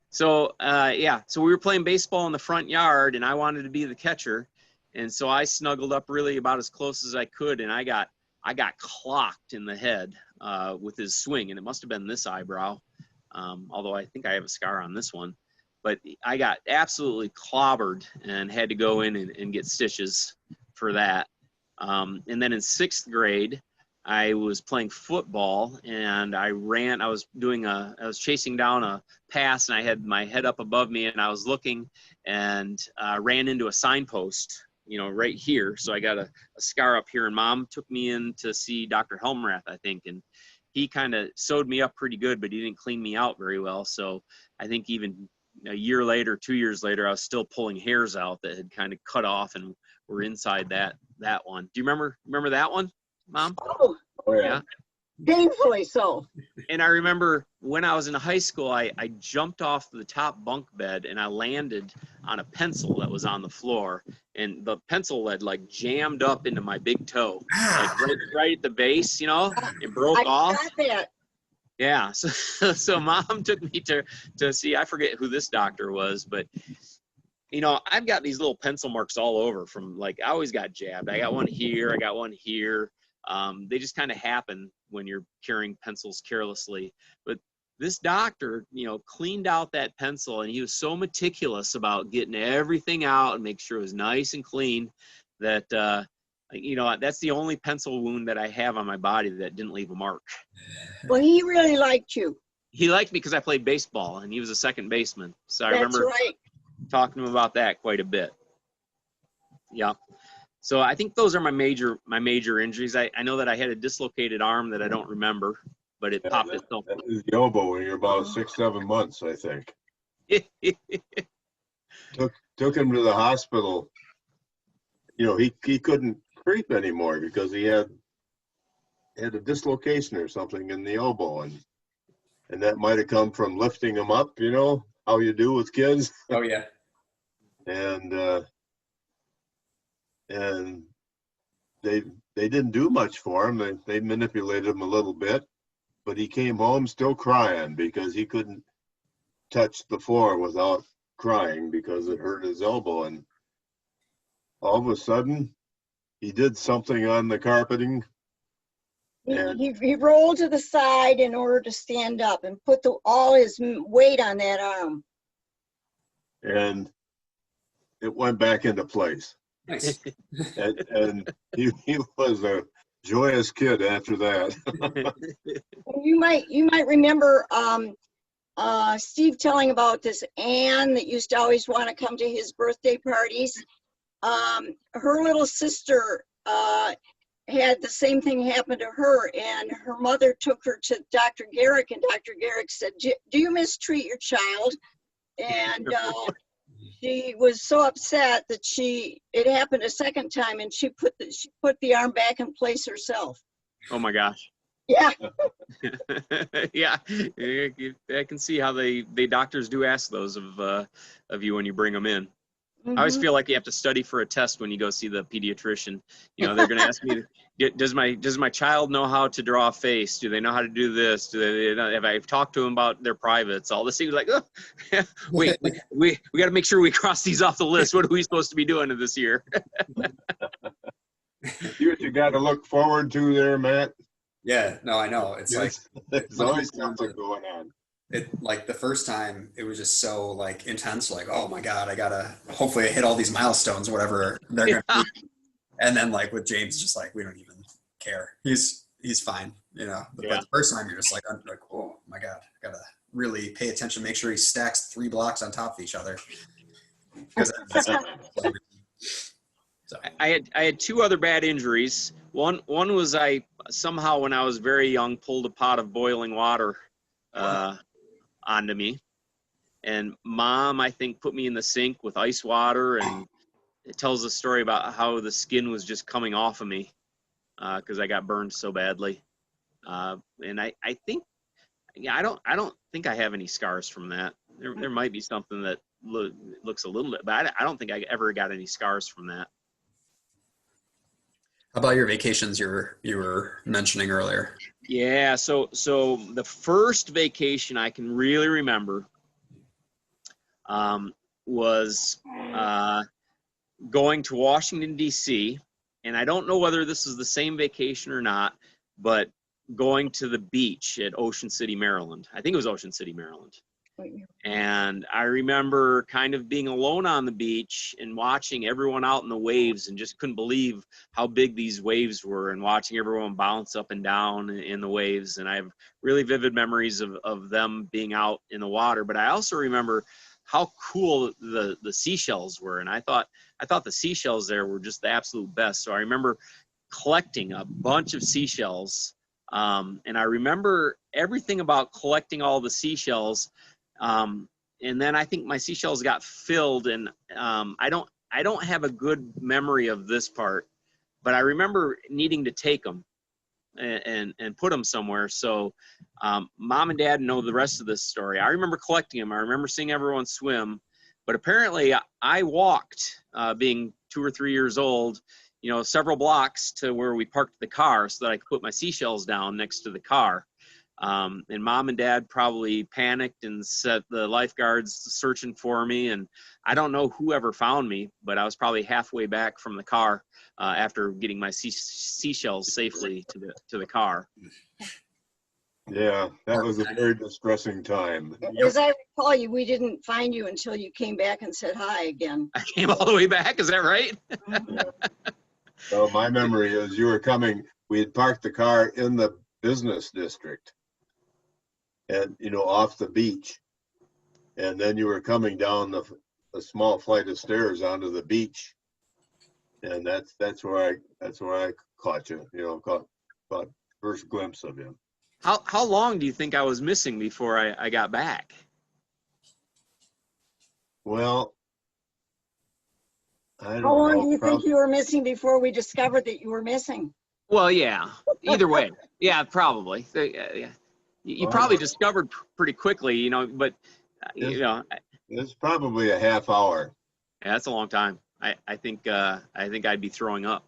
So we were playing baseball in the front yard, and I wanted to be the catcher. And so I snuggled up really about as close as I could, and I got clocked in the head with his swing, and it must have been this eyebrow, although I think I have a scar on this one. But I got absolutely clobbered and had to go in and get stitches for that. And then in 6th grade, I was playing football, and I was chasing down a pass, and I had my head up above me, and I was looking, and ran into a signpost, right here. So I got a scar up here, and Mom took me in to see Dr. Helmrath, I think. And he kind of sewed me up pretty good, but he didn't clean me out very well. So I think even a year later, 2 years later, I was still pulling hairs out that had kind of cut off and were inside that one. Do you remember that one, Mom? Oh yeah. Painfully so. And I remember when I was in high school, I jumped off the top bunk bed, and I landed on a pencil that was on the floor, and the pencil lead like jammed up into my big toe, like right at the base, it broke off. I got that. Yeah. So Mom took me to see, I forget who this doctor was, but I've got these little pencil marks all over from, like, I always got jabbed. I got one here. I got one here. They just kind of happen when you're carrying pencils carelessly. But this doctor, cleaned out that pencil, and he was so meticulous about getting everything out and make sure it was nice and clean that, that's the only pencil wound that I have on my body that didn't leave a mark. Well, he really liked you. He liked me because I played baseball, and he was a second baseman. So I That's remember right. talking to him about that quite a bit. Yeah. So I think those are my major injuries. I know that I had a dislocated arm that I don't remember, but it popped itself. That is the elbow when you're about 6-7 months, I think. Took him to the hospital. He couldn't creep anymore because he had a dislocation or something in the elbow, and that might have come from lifting him up. How you do with kids. Oh yeah. And they didn't do much for him. They manipulated him a little bit, but he came home still crying because he couldn't touch the floor without crying because it hurt his elbow. And all of a sudden, he did something on the carpeting. And He rolled to the side in order to stand up and put all his weight on that arm. And it went back into place. Nice. And he was a joyous kid after that. You might remember Steve telling about this Anne that used to always want to come to his birthday parties. Her little sister had the same thing happen to her, and her mother took her to Dr. Garrick, and Dr. Garrick said, "Do you mistreat your child?" And she was so upset that it happened a second time, and she put the arm back in place herself. Oh my gosh. Yeah. Yeah, I can see how they doctors do ask those of you when you bring them in. I always feel like you have to study for a test when you go see the pediatrician. They're going to ask me, does my child know how to draw a face? Do they know how to do this? Have I talked to them about their privates? All this things like, oh, wait, we got to make sure we cross these off the list. What are we supposed to be doing this year? You got to look forward to there, Matt. Yeah, no, I know. It's like there's always something going on. It like the first time it was just so like intense, like, oh my God, hopefully I hit all these milestones, whatever they're gonna be. And then like with James, just like we don't even care. He's fine, But the first time you're just like, I'm like, oh my God, I gotta really pay attention, make sure he stacks 3 blocks on top of each other. So I had 2 other bad injuries. One was I somehow when I was very young pulled a pot of boiling water onto me, and Mom I think put me in the sink with ice water, and it tells a story about how the skin was just coming off of me because I got burned so badly, and I think I don't think I have any scars from that. There might be something that looks a little bit, but I don't think I ever got any scars from that. How about your vacations you were mentioning earlier? Yeah, so the first vacation I can really remember was going to Washington, D.C., and I don't know whether this is the same vacation or not, but going to the beach at Ocean City, Maryland. I think it was Ocean City, Maryland. And I remember kind of being alone on the beach and watching everyone out in the waves and just couldn't believe how big these waves were and watching everyone bounce up and down in the waves. And I have really vivid memories of them being out in the water. But I also remember how cool the seashells were. And I thought the seashells there were just the absolute best. So I remember collecting a bunch of seashells. And I remember everything about collecting all the seashells. And then I think my seashells got filled, and I don't have a good memory of this part, but I remember needing to take them and put them somewhere. So Mom and Dad know the rest of this story. I remember collecting them. I remember seeing everyone swim, but apparently I walked, being 2 or 3 years old, several blocks to where we parked the car so that I could put my seashells down next to the car. And mom and dad probably panicked and set the lifeguards searching for me. And I don't know who ever found me, but I was probably halfway back from the car after getting my seashells safely to the car. Yeah, that was a very distressing time. As I recall you, we didn't find you until you came back and said hi again. I came all the way back. Is that right? So my memory is you were coming, we had parked the car in the business district and, off the beach. And then you were coming down the small flight of stairs onto the beach. And that's where I caught you, caught first glimpse of you. How long do you think I was missing before I got back? Well, I don't How long know. do you think you were missing before we discovered that you were missing? Well, yeah. Either way, yeah, probably. Yeah. You probably discovered pretty quickly, but It's probably a half hour. Yeah, that's a long time. I think I'd be throwing up.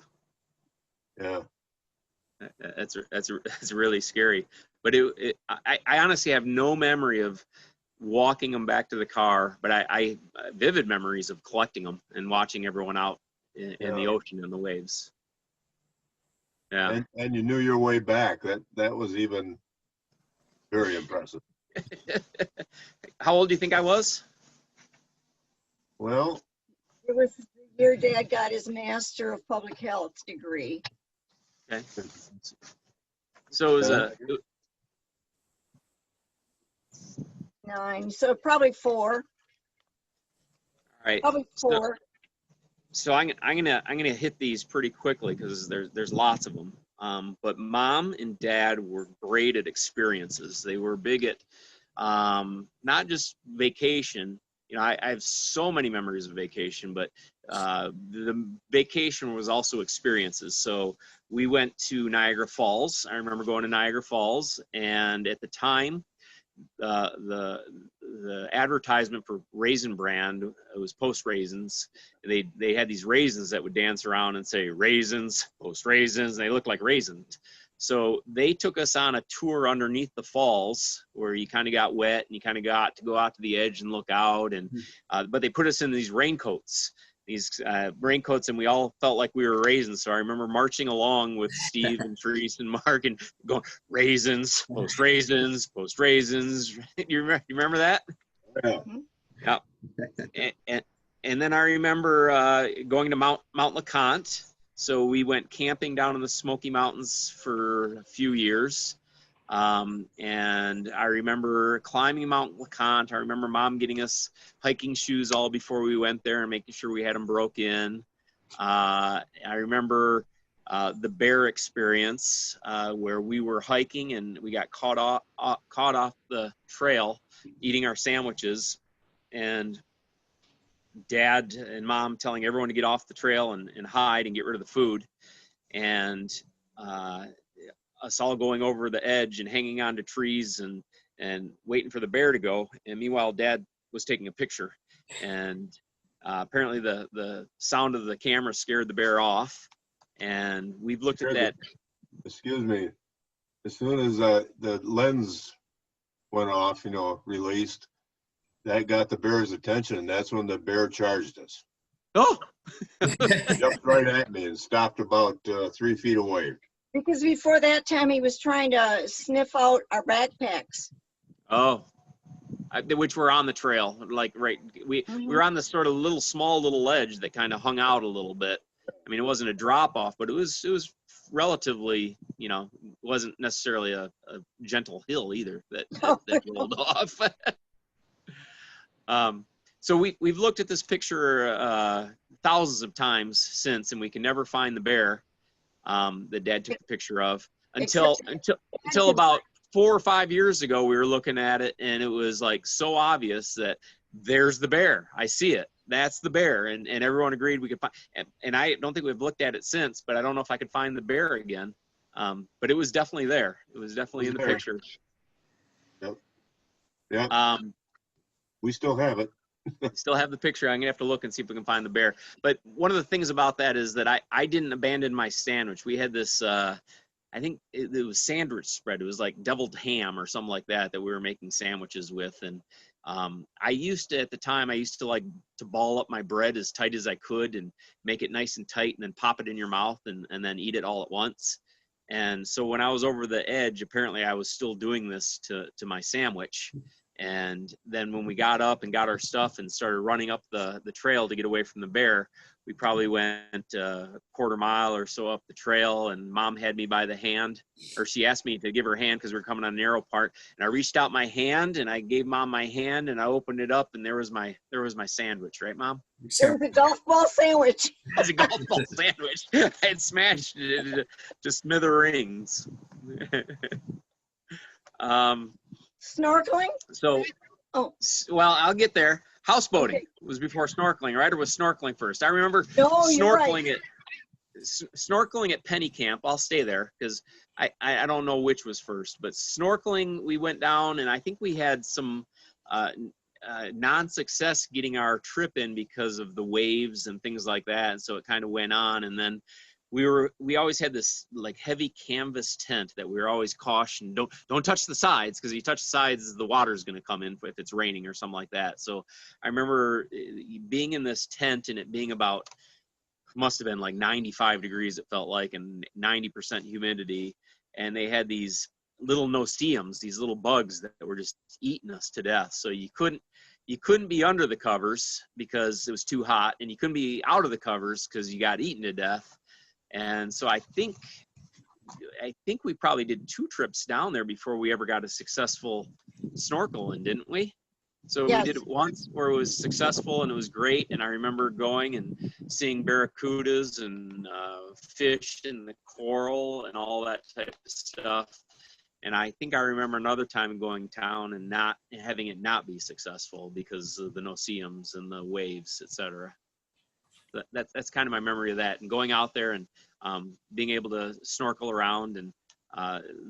Yeah. That's really scary. But I honestly have no memory of walking them back to the car, but I vivid memories of collecting them and watching everyone out in the ocean and the waves. Yeah. And you knew your way back. That was even very impressive. How old do you think I was? Well, It was the year Dad got his Master of Public Health degree. Okay. So it was 9, so probably 4. all right. Probably 4. So I'm gonna hit these pretty quickly because there's lots of them. But mom and dad were great at experiences. They were big at not just vacation. I have so many memories of vacation, but the vacation was also experiences. So we went to Niagara Falls. I remember going to Niagara Falls, and at the time, the advertisement for Raisin Brand, it was Post Raisins. They had these raisins that would dance around and say raisins, Post Raisins, and they looked like raisins. So they took us on a tour underneath the falls where you kind of got wet and you kind of got to go out to the edge and look out. And but they put us in these raincoats, and we all felt like we were raisins. So I remember marching along with Steve and Therese and Mark and going raisins, Post Raisins, Post Raisins. You remember that? yeah. Yeah. And then I remember going to Mount LeConte. So we went camping down in the Smoky Mountains for a few years. And I remember climbing Mount LeConte. I remember mom getting us hiking shoes all before we went there and making sure we had them broke in. I remember the bear experience where we were hiking and we got caught off the trail eating our sandwiches, and dad and mom telling everyone to get off the trail and hide and get rid of the food, and us all going over the edge and hanging on to trees and waiting for the bear to go. And meanwhile, dad was taking a picture, and apparently the sound of the camera scared the bear off. And we've looked at that. Excuse me. As soon as the lens went off, released, that got the bear's attention. That's when the bear charged us. Oh! Jumped right at me and stopped about 3 feet away. Because before that time, he was trying to sniff out our backpacks. Oh, which were on the trail, like right. We were on this sort of small little ledge that kind of hung out a little bit. I mean, it wasn't a drop off, but it was relatively, wasn't necessarily a gentle hill either that rolled off. So we've looked at this picture thousands of times since, and we can never find the bear that dad took the picture of until about 4 or 5 years ago. We were looking at it, and it was like so obvious that there's the bear. I see it. That's the bear, and everyone agreed we could find. And I don't think we've looked at it since, but I don't know if I could find the bear again. But it was definitely there. It was definitely in the picture. Yep. Yeah. We still have it. Still have the picture. I'm gonna have to look and see if we can find the bear. But one of the things about that is that I didn't abandon my sandwich. We had this I think it was sandwich spread. It was like deviled ham or something like that we were making sandwiches with. And I used to, at the time, I used to like to ball up my bread as tight as I could and make it nice and tight and then pop it in your mouth and then eat it all at once. And so when I was over the edge, apparently I was still doing this to my sandwich. And then when we got up and got our stuff and started running up the trail to get away from the bear, we probably went a quarter mile or so up the trail, and Mom had me by the hand, or she asked me to give her hand because we were coming on a narrow part. And I reached out my hand and I gave Mom my hand and I opened it up and there was my sandwich, right, Mom? It was a golf ball sandwich. It was a golf ball sandwich. I had smashed it to smithereens. Snorkeling? So, Oh. Well, I'll get there. Houseboating Okay. was before snorkeling, right? Or was snorkeling first? I remember No, you're snorkeling right. snorkeling at Penny Camp. I'll stay there because I don't know which was first, but snorkeling, we went down and I think we had some non-success getting our trip in because of the waves and things like that. And so it kind of went on. And then we always had this like heavy canvas tent that we were always cautioned, don't touch the sides, because if you touch the sides, the water's going to come in if it's raining or something like that. So I remember being in this tent and it being about, must have been like 95 degrees, it felt like, and 90% humidity. And they had these little no-see-ums, these little bugs that were just eating us to death. So you couldn't be under the covers because it was too hot, and you couldn't be out of the covers because you got eaten to death. And so I think we probably did 2 trips down there before we ever got a successful snorkel in, didn't we? So Yes. we did it once where it was successful and it was great. And I remember going and seeing barracudas and fish in the coral and all that type of stuff. And I think I remember another time going down and not having it not be successful because of the no-see-ums and the waves, etc. That's kind of my memory of that, and going out there and being able to snorkel around, and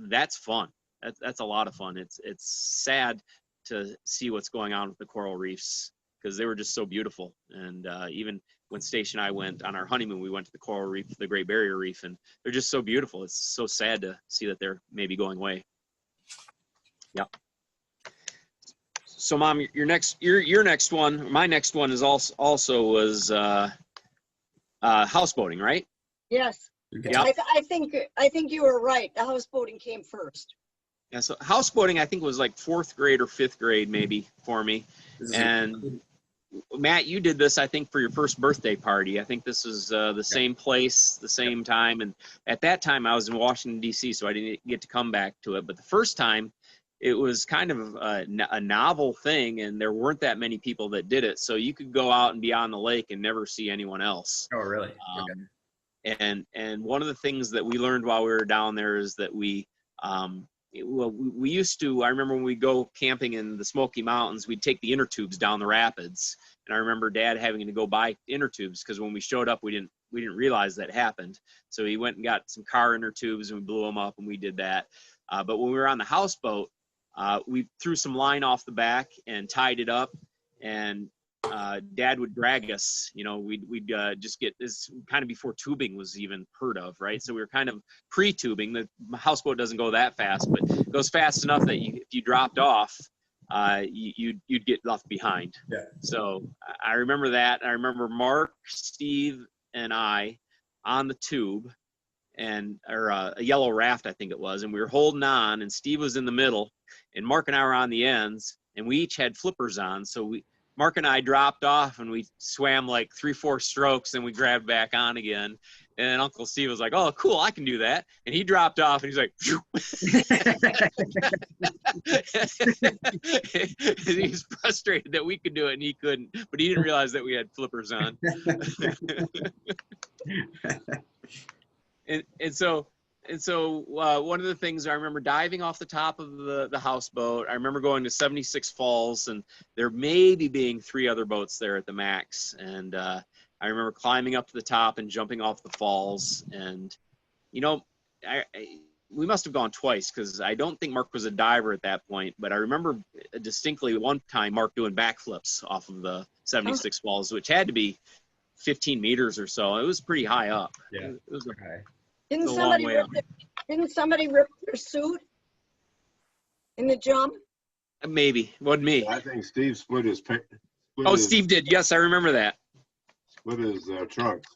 that's fun. That's a lot of fun. It's sad to see what's going on with the coral reefs because they were just so beautiful. And even when Stacia and I went on our honeymoon, we went to the coral reef, the Great Barrier Reef, and they're just so beautiful. It's so sad to see that they're maybe going away. Yep. So, Mom, your next one, my next one is also was houseboating, right? Yes. Okay. Yep. I think you were right. The houseboating came first. Yeah, so houseboating I think was like 4th grade or 5th grade maybe for me. And Matt, you did this I think for your first birthday party. I think this was the same place, the same time. And at that time I was in Washington, D.C., so I didn't get to come back to it. But the first time it was kind of a novel thing, and there weren't that many people that did it. So you could go out and be on the lake and never see anyone else. Oh, really? Okay. And one of the things that we learned while we were down there is that we used to, I remember when we go camping in the Smoky Mountains, we'd take the inner tubes down the rapids. And I remember Dad having to go buy inner tubes because when we showed up, we didn't realize that happened. So he went and got some car inner tubes and we blew them up and we did that. But when we were on the houseboat, we threw some line off the back and tied it up, and Dad would drag us. You know, we'd just get this kind of before tubing was even heard of, right? So we were kind of pre-tubing. The houseboat doesn't go that fast, but it goes fast enough that if you dropped off, you'd get left behind. Yeah. So I remember that. I remember Mark, Steve, and I on the tube, or a yellow raft, I think it was, and we were holding on, and Steve was in the middle, and Mark and I were on the ends, and we each had flippers on. So Mark and I dropped off, and we swam like 3-4 strokes, and we grabbed back on again. And Uncle Steve was like, "Oh, cool, I can do that." And he dropped off, and he's like, phew. He's frustrated that we could do it and he couldn't, but he didn't realize that we had flippers on. And so one of the things I remember diving off the top of the houseboat. I remember going to 76 Falls, and there maybe being 3 other boats there at the max. And I remember climbing up to the top and jumping off the falls. And you know, we must have gone twice because I don't think Mark was a diver at that point. But I remember distinctly one time Mark doing backflips off of the 76 Falls, which had to be 15 meters or so. It was pretty high up. Yeah. It was Didn't a long somebody way rip up. Didn't somebody rip their suit in the jump? Maybe. Wasn't me. I think Steve split his Oh, Steve did. Yes, I remember that. Trunks.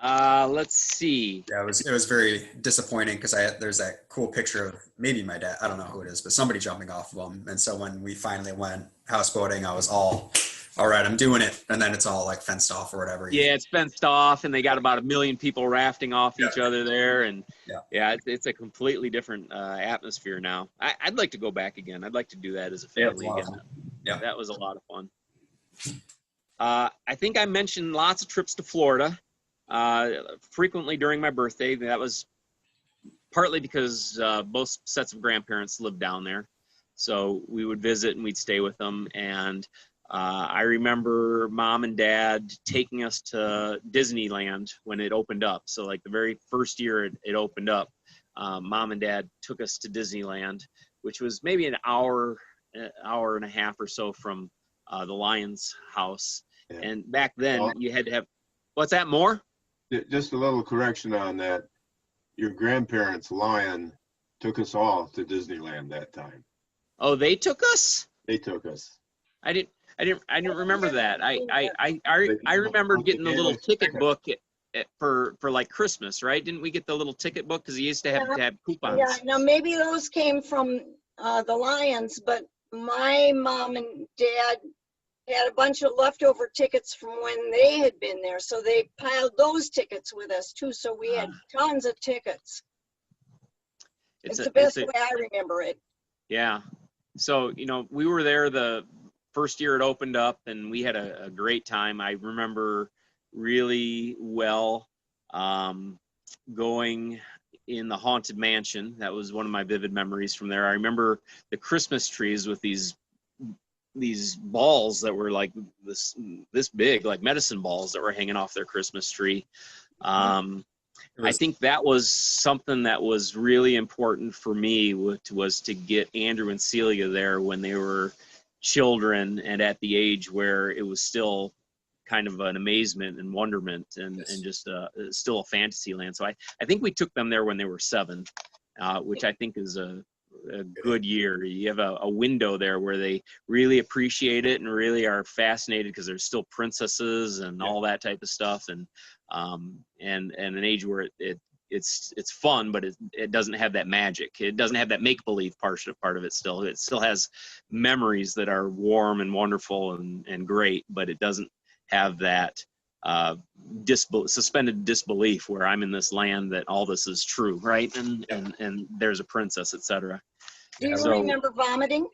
Let's see. Yeah, it was very disappointing because there's that cool picture of maybe my dad, I don't know who it is, but somebody jumping off of him. And so when we finally went houseboating, I was all right, I'm doing it. And then it's all like fenced off or whatever. Yeah, it's fenced off, and they got about 1 million people rafting off each other there, and it's a completely different atmosphere now. I'd like to go back again. I'd like to do that as a family again. Yeah, that was a lot of fun. I think I mentioned lots of trips to Florida, frequently during my birthday. That was partly because both sets of grandparents lived down there, so we would visit and we'd stay with them. And I remember Mom and Dad taking us to Disneyland when it opened up. So like the very first year it opened up, Mom and Dad took us to Disneyland, which was maybe an hour and a half or so from the Lyon's house. Yeah. And back then you had to have, what's that, more? Just a little correction on that. Your grandparents, Lyon, took us all to Disneyland that time. Oh, they took us? They took us. I didn't remember that. I remember getting the little ticket book for like Christmas, right? Didn't we get the little ticket book because he used to have coupons? Yeah. Now maybe those came from the Lions, but my mom and dad had a bunch of leftover tickets from when they had been there, so they piled those tickets with us too. So we had tons of tickets. It's the best way I remember it. Yeah. So we were there the first year it opened up, and we had a great time. I remember really well going in the Haunted Mansion. That was one of my vivid memories from there. I remember the Christmas trees with these balls that were like this big, like medicine balls that were hanging off their Christmas tree. I think that was something that was really important for me, was to get Andrew and Celia there when they were children and at the age where it was still kind of an amazement and wonderment and just still a fantasy land. So I think we took them there when they were 7, which I think is a good year. You have a window there where they really appreciate it and really are fascinated because there's still princesses and all that type of stuff, and an age where it's fun, but it doesn't have that magic. It doesn't have that make-believe part of it still. It still has memories that are warm and wonderful and great, but it doesn't have that suspended disbelief where I'm in this land that all this is true, right? And there's a princess, etc. Do you remember vomiting?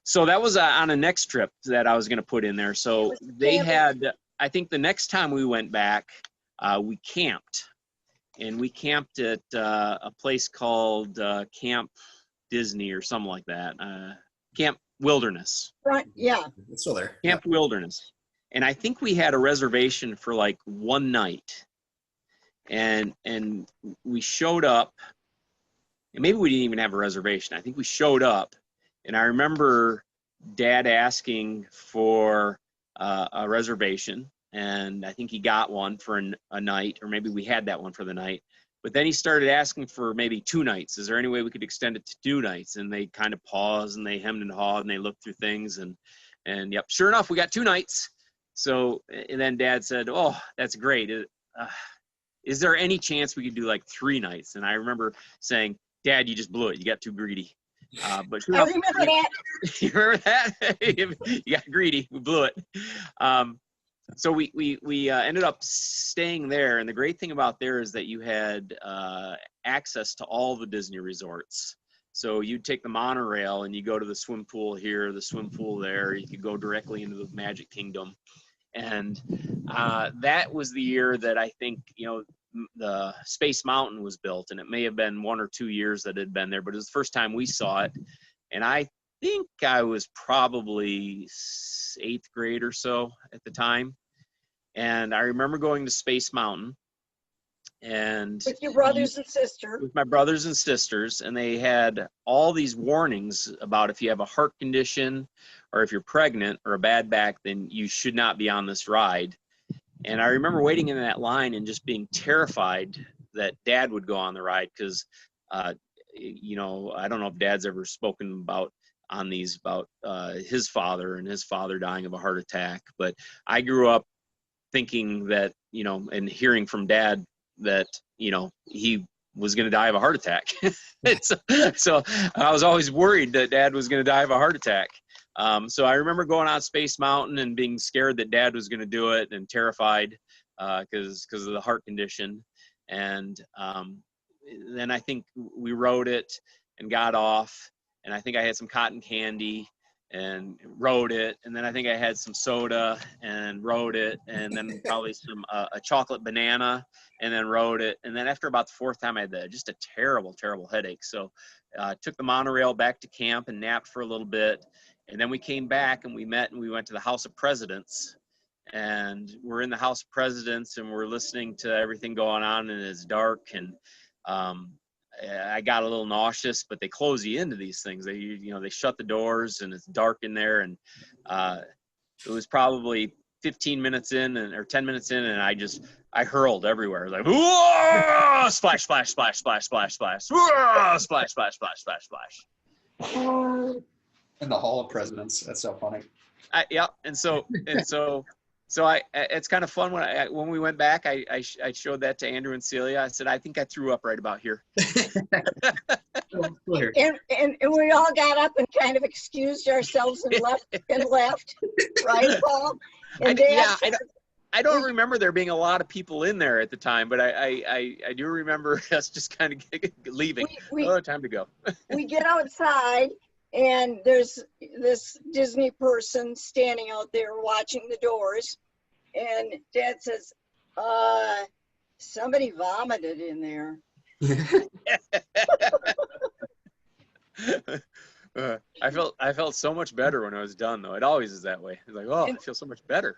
So that was on a next trip that I was going to put in there. So they had, I think the next time we went back, we camped. And we camped at a place called Camp Disney or something like that. Camp Wilderness. Right, yeah. It's still there. Camp Wilderness. And I think we had a reservation for like one night. And we showed up. And maybe we didn't even have a reservation. I think we showed up. And I remember Dad asking for a reservation. And I think he got one for a night, or maybe we had that one for the night. But then he started asking for maybe 2 nights. Is there any way we could extend it to 2 nights? And they kind of paused and they hemmed and hawed and they looked through things. And yep, sure enough, we got 2 nights. So, and then Dad said, oh, that's great. Is there any chance we could do like 3 nights? And I remember saying, Dad, you just blew it. You got too greedy. But I remember that. You remember that? You got greedy. We blew it. So we ended up staying there, and the great thing about there is that you had access to all the Disney resorts. So you'd take the monorail and you go to the swim pool here, the swim pool there. You could go directly into the Magic Kingdom, and that was the year that I think the Space Mountain was built, and it may have been 1 or 2 years that it had been there, but it was the first time we saw it, and I think I was probably 8th grade or so at the time. And I remember going to Space Mountain and with your brothers and sisters. With my brothers and sisters, and they had all these warnings about if you have a heart condition or if you're pregnant or a bad back, then you should not be on this ride. And I remember waiting in that line and just being terrified that Dad would go on the ride because, you know, I don't know if Dad's ever spoken about on these about his father and his father dying of a heart attack. But I grew up thinking that, you know, and hearing from Dad that, you know, he was going to die of a heart attack. So I was always worried that Dad was going to die of a heart attack. So I remember going on Space Mountain and being scared that Dad was going to do it and terrified because of the heart condition. And then I think we rode it and got off, and I think I had some cotton candy and rode it, and then I think I had some soda and rode it, and then probably some a chocolate banana, and then rode it. And then after about the fourth time, I had just a terrible headache. So took the monorail back to camp and napped for a little bit, and then we came back and we met and we went to the House of Presidents, and we're in the House of Presidents and we're listening to everything going on, and it's dark, and I got a little nauseous, but they close you into these things. They shut the doors and it's dark in there. And it was probably 15 minutes in or 10 minutes in, and I hurled everywhere. Like, whoa, splash, splash, splash, splash, splash, splash, whoa, splash, splash, splash, splash, splash. In the Hall of Presidents. That's so funny. Yeah. And so it's kind of fun when we went back. I showed that to Andrew and Celia. I said, I think I threw up right about here. And we all got up and kind of excused ourselves and left, right, Paul? And I don't remember there being a lot of people in there at the time, but I do remember us just kind of leaving. Time to go. We get outside, and there's this Disney person standing out there watching the doors, and Dad says, somebody vomited in there. I felt so much better when I was done, though. It always is that way. It's like, oh, I feel so much better.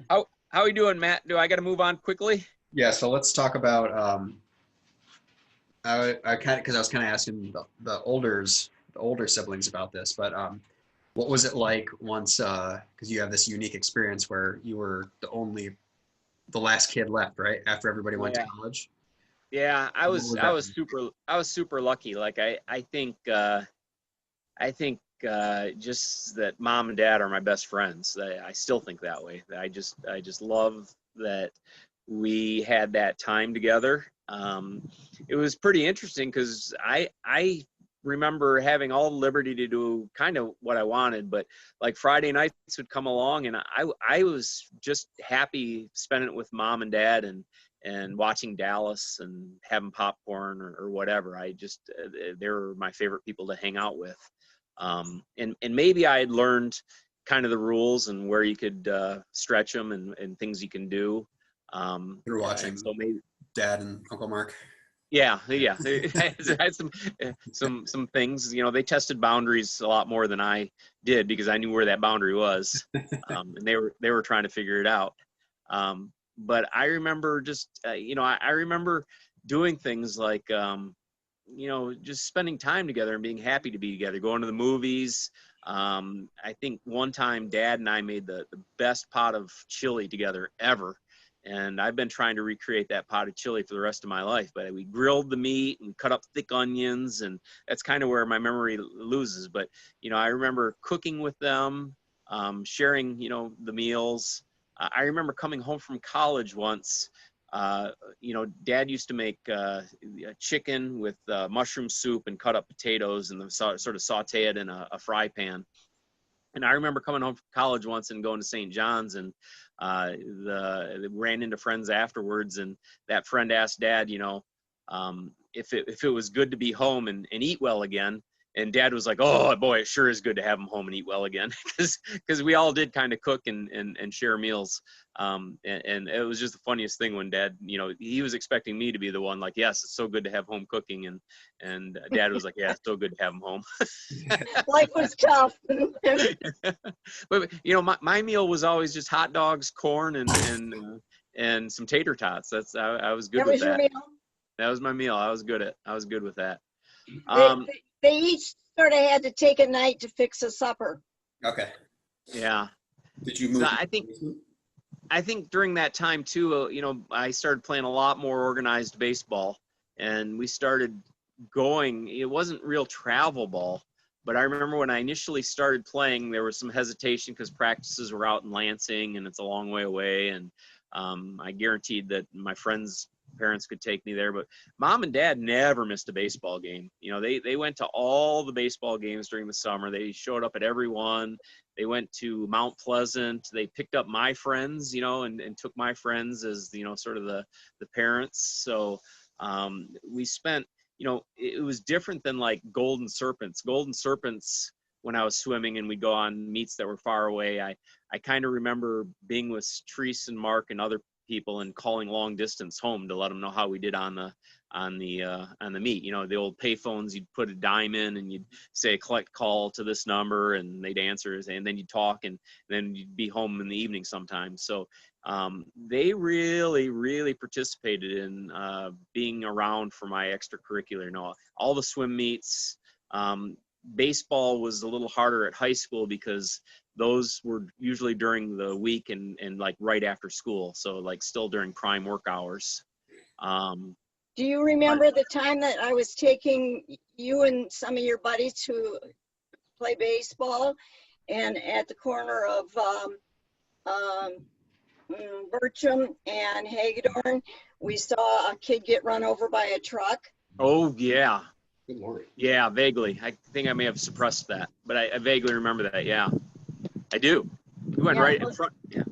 How are you doing, Matt? Do I got to move on quickly? Yeah. So let's talk about. I was kind of asking the older siblings about this, but what was it like once? Because you have this unique experience where you were the last kid left, right? After everybody went to college. Yeah, I was super lucky. Like I think just that Mom and Dad are my best friends. I still think that way. I just love that we had that time together. It was pretty interesting because I remember having all the liberty to do kind of what I wanted, but like Friday nights would come along, and I was just happy spending it with Mom and Dad and watching Dallas and having popcorn or whatever. They were my favorite people to hang out with. And maybe I had learned kind of the rules and where you could stretch them and things you can do. Through watching so maybe Dad and Uncle Mark. Yeah. I had some things, you know, they tested boundaries a lot more than I did because I knew where that boundary was. And they were trying to figure it out. But I remember I remember doing things like, just spending time together and being happy to be together, going to the movies. I think one time Dad and I made the best pot of chili together ever. And I've been trying to recreate that pot of chili for the rest of my life. But we grilled the meat and cut up thick onions, and that's kind of where my memory loses. But, I remember cooking with them, sharing, the meals. I remember coming home from college once. Dad used to make chicken with mushroom soup and cut up potatoes and sort of saute it in a fry pan. And I remember coming home from college once and going to St. John's, and ran into friends afterwards, and that friend asked Dad, if it was good to be home and eat well again. And Dad was like, oh boy, it sure is good to have him home and eat well again. because we all did kind of cook and share meals. And it was just the funniest thing when Dad, he was expecting me to be the one like, yes, it's so good to have home cooking. And Dad was like, yeah, it's so good to have him home. Life was tough. But my meal was always just hot dogs, corn, and some tater tots. I was good with that. Your meal? That was my meal. I was good with that. They each sort of had to take a night to fix a supper. Okay. Yeah. Did you move? So I think. I think during that time too, I started playing a lot more organized baseball, and we started going. It wasn't real travel ball, but I remember when I initially started playing, there was some hesitation because practices were out in Lansing, and it's a long way away. And I guaranteed that my friends' parents could take me there, but Mom and Dad never missed a baseball game. They went to all the baseball games during the summer. They showed up at every one. They went to Mount Pleasant. They picked up my friends, and took my friends as, sort of the parents. So we spent, it was different than like Golden Serpents. Golden Serpents, when I was swimming and we'd go on meets that were far away, I kind of remember being with Treese and Mark and other people and calling long distance home to let them know how we did on the meet. The old pay phones, you'd put a dime in and you'd say collect call to this number, and they'd answer, and then you'd talk, and then you'd be home in the evening sometimes. So they really participated in being around for my extracurricular. All the swim meets. Baseball was a little harder at high school because those were usually during the week and like right after school. So like still during prime work hours. Do you remember the time that I was taking you and some of your buddies to play baseball, and at the corner of Bertram and Hagedorn, we saw a kid get run over by a truck? Oh, yeah. Good Lord. Yeah, vaguely. I think I may have suppressed that, but I vaguely remember that. Yeah, I do. He went right in front. Yeah.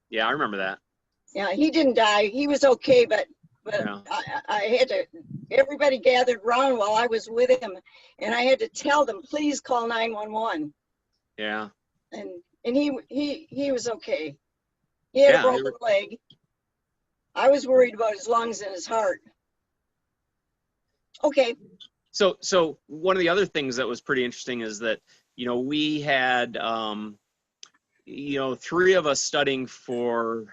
Yeah, I remember that. Yeah, he didn't die. He was okay, but Yeah. I had to, everybody gathered around while I was with him, and I had to tell them, please call 911. Yeah. And he was okay. He had a broken leg. I was worried about his lungs and his heart. Okay. So one of the other things that was pretty interesting is that, we had, three of us studying for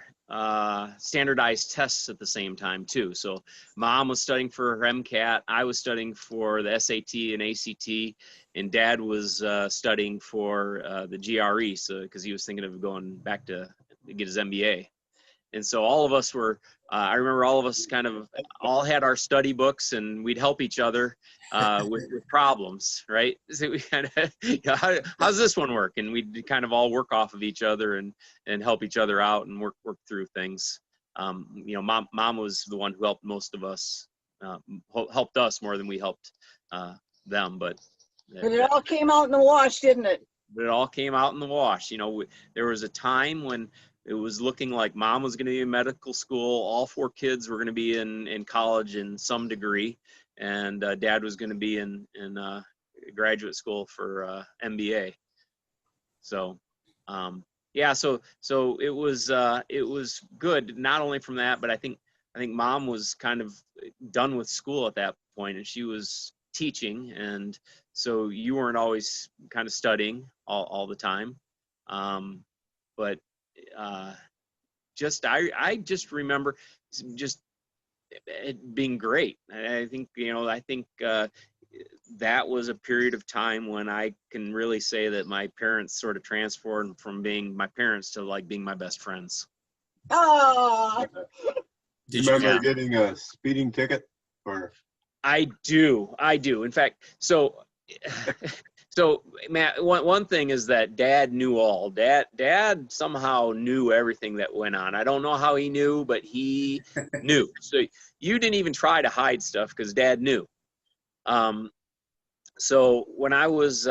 standardized tests at the same time too. So Mom was studying for her MCAT, I was studying for the SAT and ACT, and Dad was studying for the GRE, so because he was thinking of going back to get his MBA. And so all of us were, I remember all of us kind of all had our study books, and we'd help each other with problems, right? So we kind of, how's this one work? And we'd kind of all work off of each other and help each other out and work through things. Mom was the one who helped most of us, helped us more than we helped them. But it all came out in the wash, didn't it? But it all came out in the wash. There was a time when it was looking like Mom was going to be in medical school. All four kids were going to be in college in some degree. And Dad was going to be in graduate school for MBA. So, so it was good, not only from that, but I think Mom was kind of done with school at that point, and she was teaching. And so you weren't always kind of studying all the time. But I just remember just it being great. I think that was a period of time when I can really say that my parents sort of transformed from being my parents to like being my best friends. Oh. Did you remember getting a speeding ticket? Or I do. In fact, so Matt, one thing is that Dad knew all. Dad somehow knew everything that went on. I don't know how he knew, but he knew. So you didn't even try to hide stuff because Dad knew. So when I was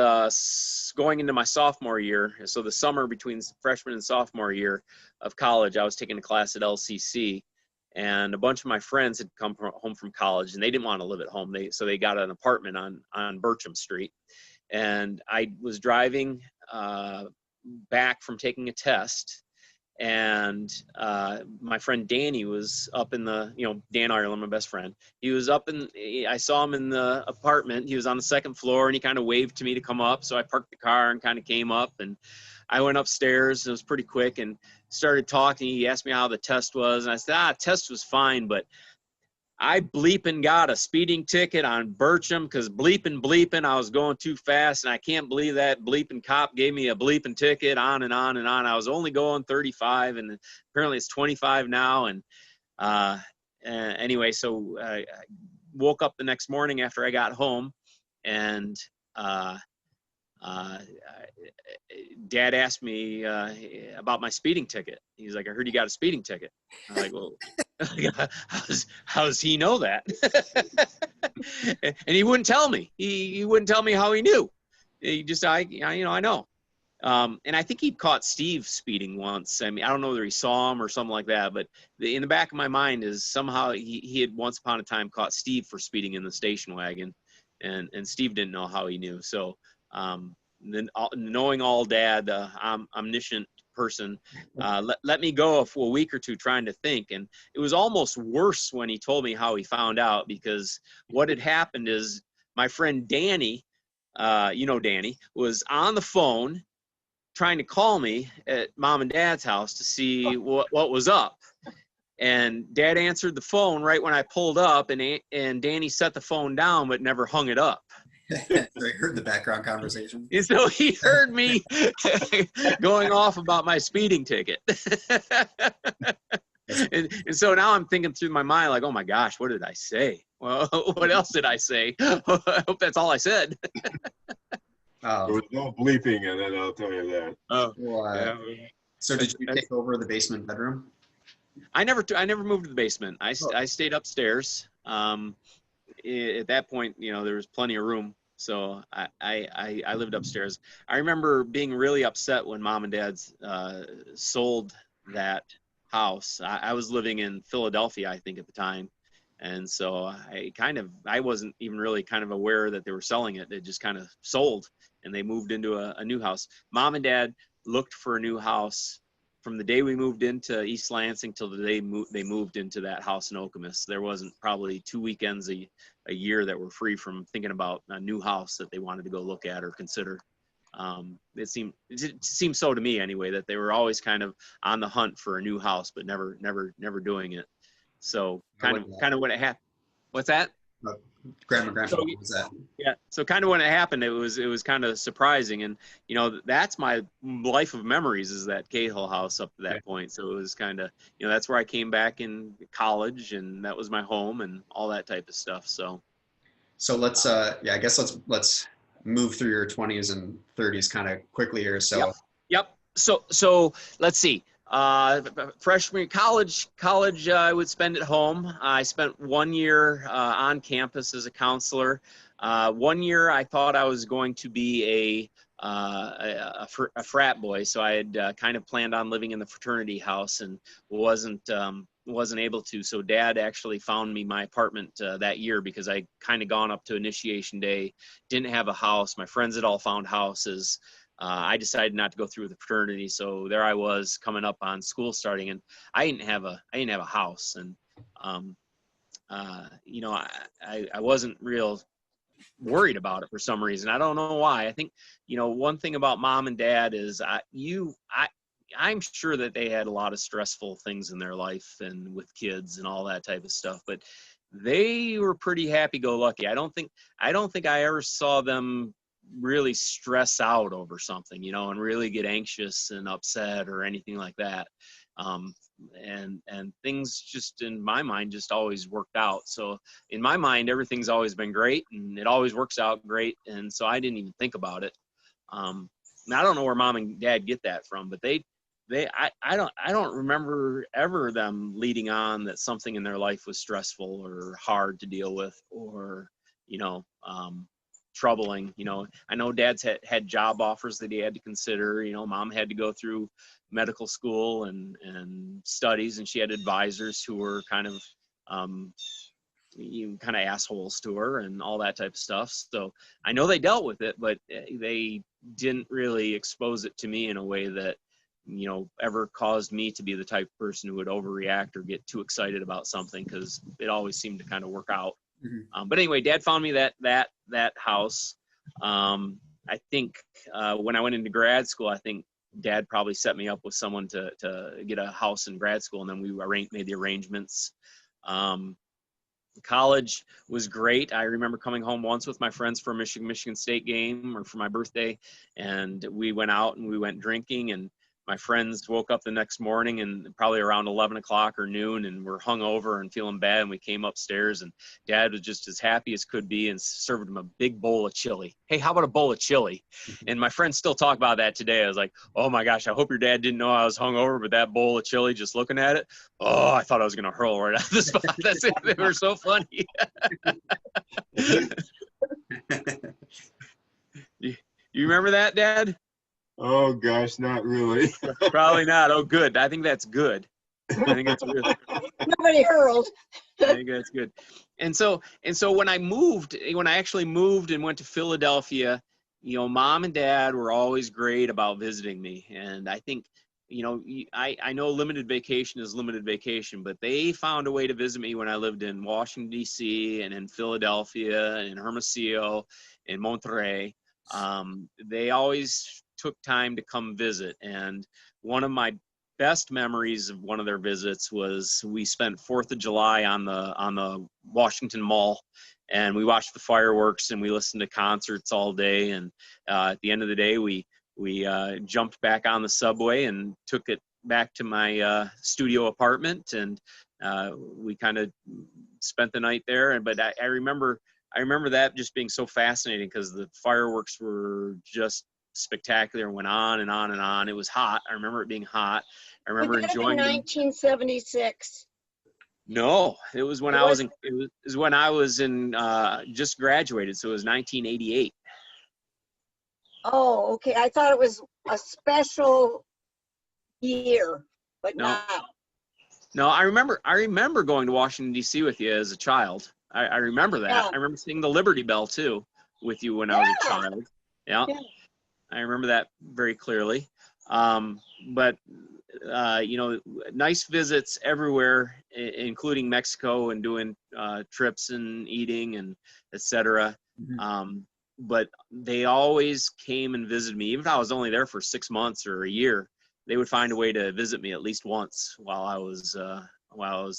going into my sophomore year, so the summer between freshman and sophomore year of college, I was taking a class at LCC, and a bunch of my friends had come home from college, and they didn't want to live at home. So they got an apartment on Bertram Street. And I was driving back from taking a test, and my friend Danny was up in the, Dan Ireland, my best friend. He was I saw him in the apartment. He was on the second floor, and he kind of waved to me to come up. So I parked the car and kind of came up, and I went upstairs. It was pretty quick, and started talking. He asked me how the test was, and I said, test was fine, but I bleeping got a speeding ticket on Bircham because bleeping, I was going too fast, and I can't believe that bleeping cop gave me a bleeping ticket, on and on and on. I was only going 35, and apparently it's 25 now. And anyway, so I woke up the next morning after I got home, and Dad asked me about my speeding ticket. He's like, I heard you got a speeding ticket. I'm like, well, how does he know that? And he wouldn't tell me. He wouldn't tell me how he knew. He just, I know. And I think he caught Steve speeding once. I mean, I don't know whether he saw him or something like that, but in the back of my mind is somehow he had once upon a time caught Steve for speeding in the station wagon, and Steve didn't know how he knew. So, then knowing all Dad, omniscient person, let me go for a week or two trying to think. And it was almost worse when he told me how he found out, because what had happened is my friend Danny, Danny, was on the phone trying to call me at Mom and Dad's house to see what was up. And Dad answered the phone right when I pulled up, and Danny set the phone down but never hung it up. So he heard the background conversation. And so he heard me going off about my speeding ticket. and so now I'm thinking through my mind, like, oh my gosh, what did I say? Well, what else did I say? I hope that's all I said. There was no bleeping in it, I'll tell you that. Oh, yeah. So did you take over the basement bedroom? I never moved to the basement. I stayed upstairs. At that point, there was plenty of room, so I lived upstairs. I remember being really upset when Mom and Dad sold that house. I was living in Philadelphia, I think, at the time, and so I wasn't even really kind of aware that they were selling it. It just kind of sold, and they moved into a new house. Mom and Dad looked for a new house from the day we moved into East Lansing till the day they moved into that house in Okemos. There wasn't probably 2 weekends a year that were free from thinking about a new house that they wanted to go look at or consider. It seemed so to me anyway, that they were always kind of on the hunt for a new house, but never doing it. So kind of when it happened. What's that? Grandpa was that? Yeah. So kind of when it happened, it was kind of surprising, and that's my life of memories, is that Cahill house up to that point. So it was kind of that's where I came back in college, and that was my home and all that type of stuff. So let's I guess let's move through your 20s and 30s kind of quickly here. So yep. So let's see. Freshman college, I would spend at home. I spent 1 year on campus as a counselor. 1 year I thought I was going to be a frat boy, so I had kind of planned on living in the fraternity house and wasn't able to. So Dad actually found me my apartment that year, because I kind of gone up to initiation day, didn't have a house. My friends had all found houses. I decided not to go through with the fraternity, so there I was coming up on school starting, and I didn't have a house, and I wasn't real worried about it for some reason. I don't know why. I think one thing about Mom and Dad is I'm sure that they had a lot of stressful things in their life and with kids and all that type of stuff, but they were pretty happy-go-lucky. I don't think I ever saw them really stress out over something, and really get anxious and upset or anything like that. And things just, in my mind, just always worked out. So in my mind, everything's always been great, and it always works out great. And so I didn't even think about it. And I don't know where Mom and Dad get that from, but I don't remember ever them leading on that something in their life was stressful or hard to deal with, or troubling. I know Dad's had job offers that he had to consider. Mom had to go through medical school and studies, and she had advisors who were kind of assholes to her and all that type of stuff. So I know they dealt with it, but they didn't really expose it to me in a way that ever caused me to be the type of person who would overreact or get too excited about something, because it always seemed to kind of work out. Mm-hmm. But anyway, Dad found me that house. I think when I went into grad school, I think Dad probably set me up with someone to get a house in grad school, and then we made the arrangements. College was great. I remember coming home once with my friends for a Michigan State game or for my birthday, and we went out and we went drinking, and my friends woke up the next morning and probably around 11 o'clock or noon, and we're hungover and feeling bad, and we came upstairs, and Dad was just as happy as could be and served them a big bowl of chili. Hey, how about a bowl of chili? And my friends still talk about that today. I was like, oh my gosh, I hope your dad didn't know I was hungover, but that bowl of chili, just looking at it, oh, I thought I was going to hurl right out of the spot. That's it. They were so funny. You remember that, Dad? Oh gosh, not really. Probably not. Oh, good. I think that's good. I think that's good. Nobody hurled. I think that's good. And so when I actually moved and went to Philadelphia, Mom and Dad were always great about visiting me. And I think, I know limited vacation is limited vacation, but they found a way to visit me when I lived in Washington, D.C. and in Philadelphia and in Hermosillo and Monterey. They always took time to come visit. And one of my best memories of one of their visits was we spent 4th of July on the Washington Mall, and we watched the fireworks and we listened to concerts all day. And at the end of the day, we jumped back on the subway and took it back to my studio apartment, and we kind of spent the night there. But I remember that just being so fascinating because the fireworks were just spectacular and went on and on and on. It was hot. I remember it being hot. I remember enjoying 1976. No, it was when I was in just graduated, so it was 1988. Oh, okay. I thought it was a special year, but No. not. No, I remember going to Washington D.C. with you as a child. I remember that. Yeah. I remember seeing the Liberty Bell too with you when I was a child. Yeah. I remember that very clearly. But nice visits everywhere, including Mexico, and doing trips and eating and etc. Mm-hmm. But they always came and visited me, even if I was only there for 6 months or a year. They would find a way to visit me at least once while I was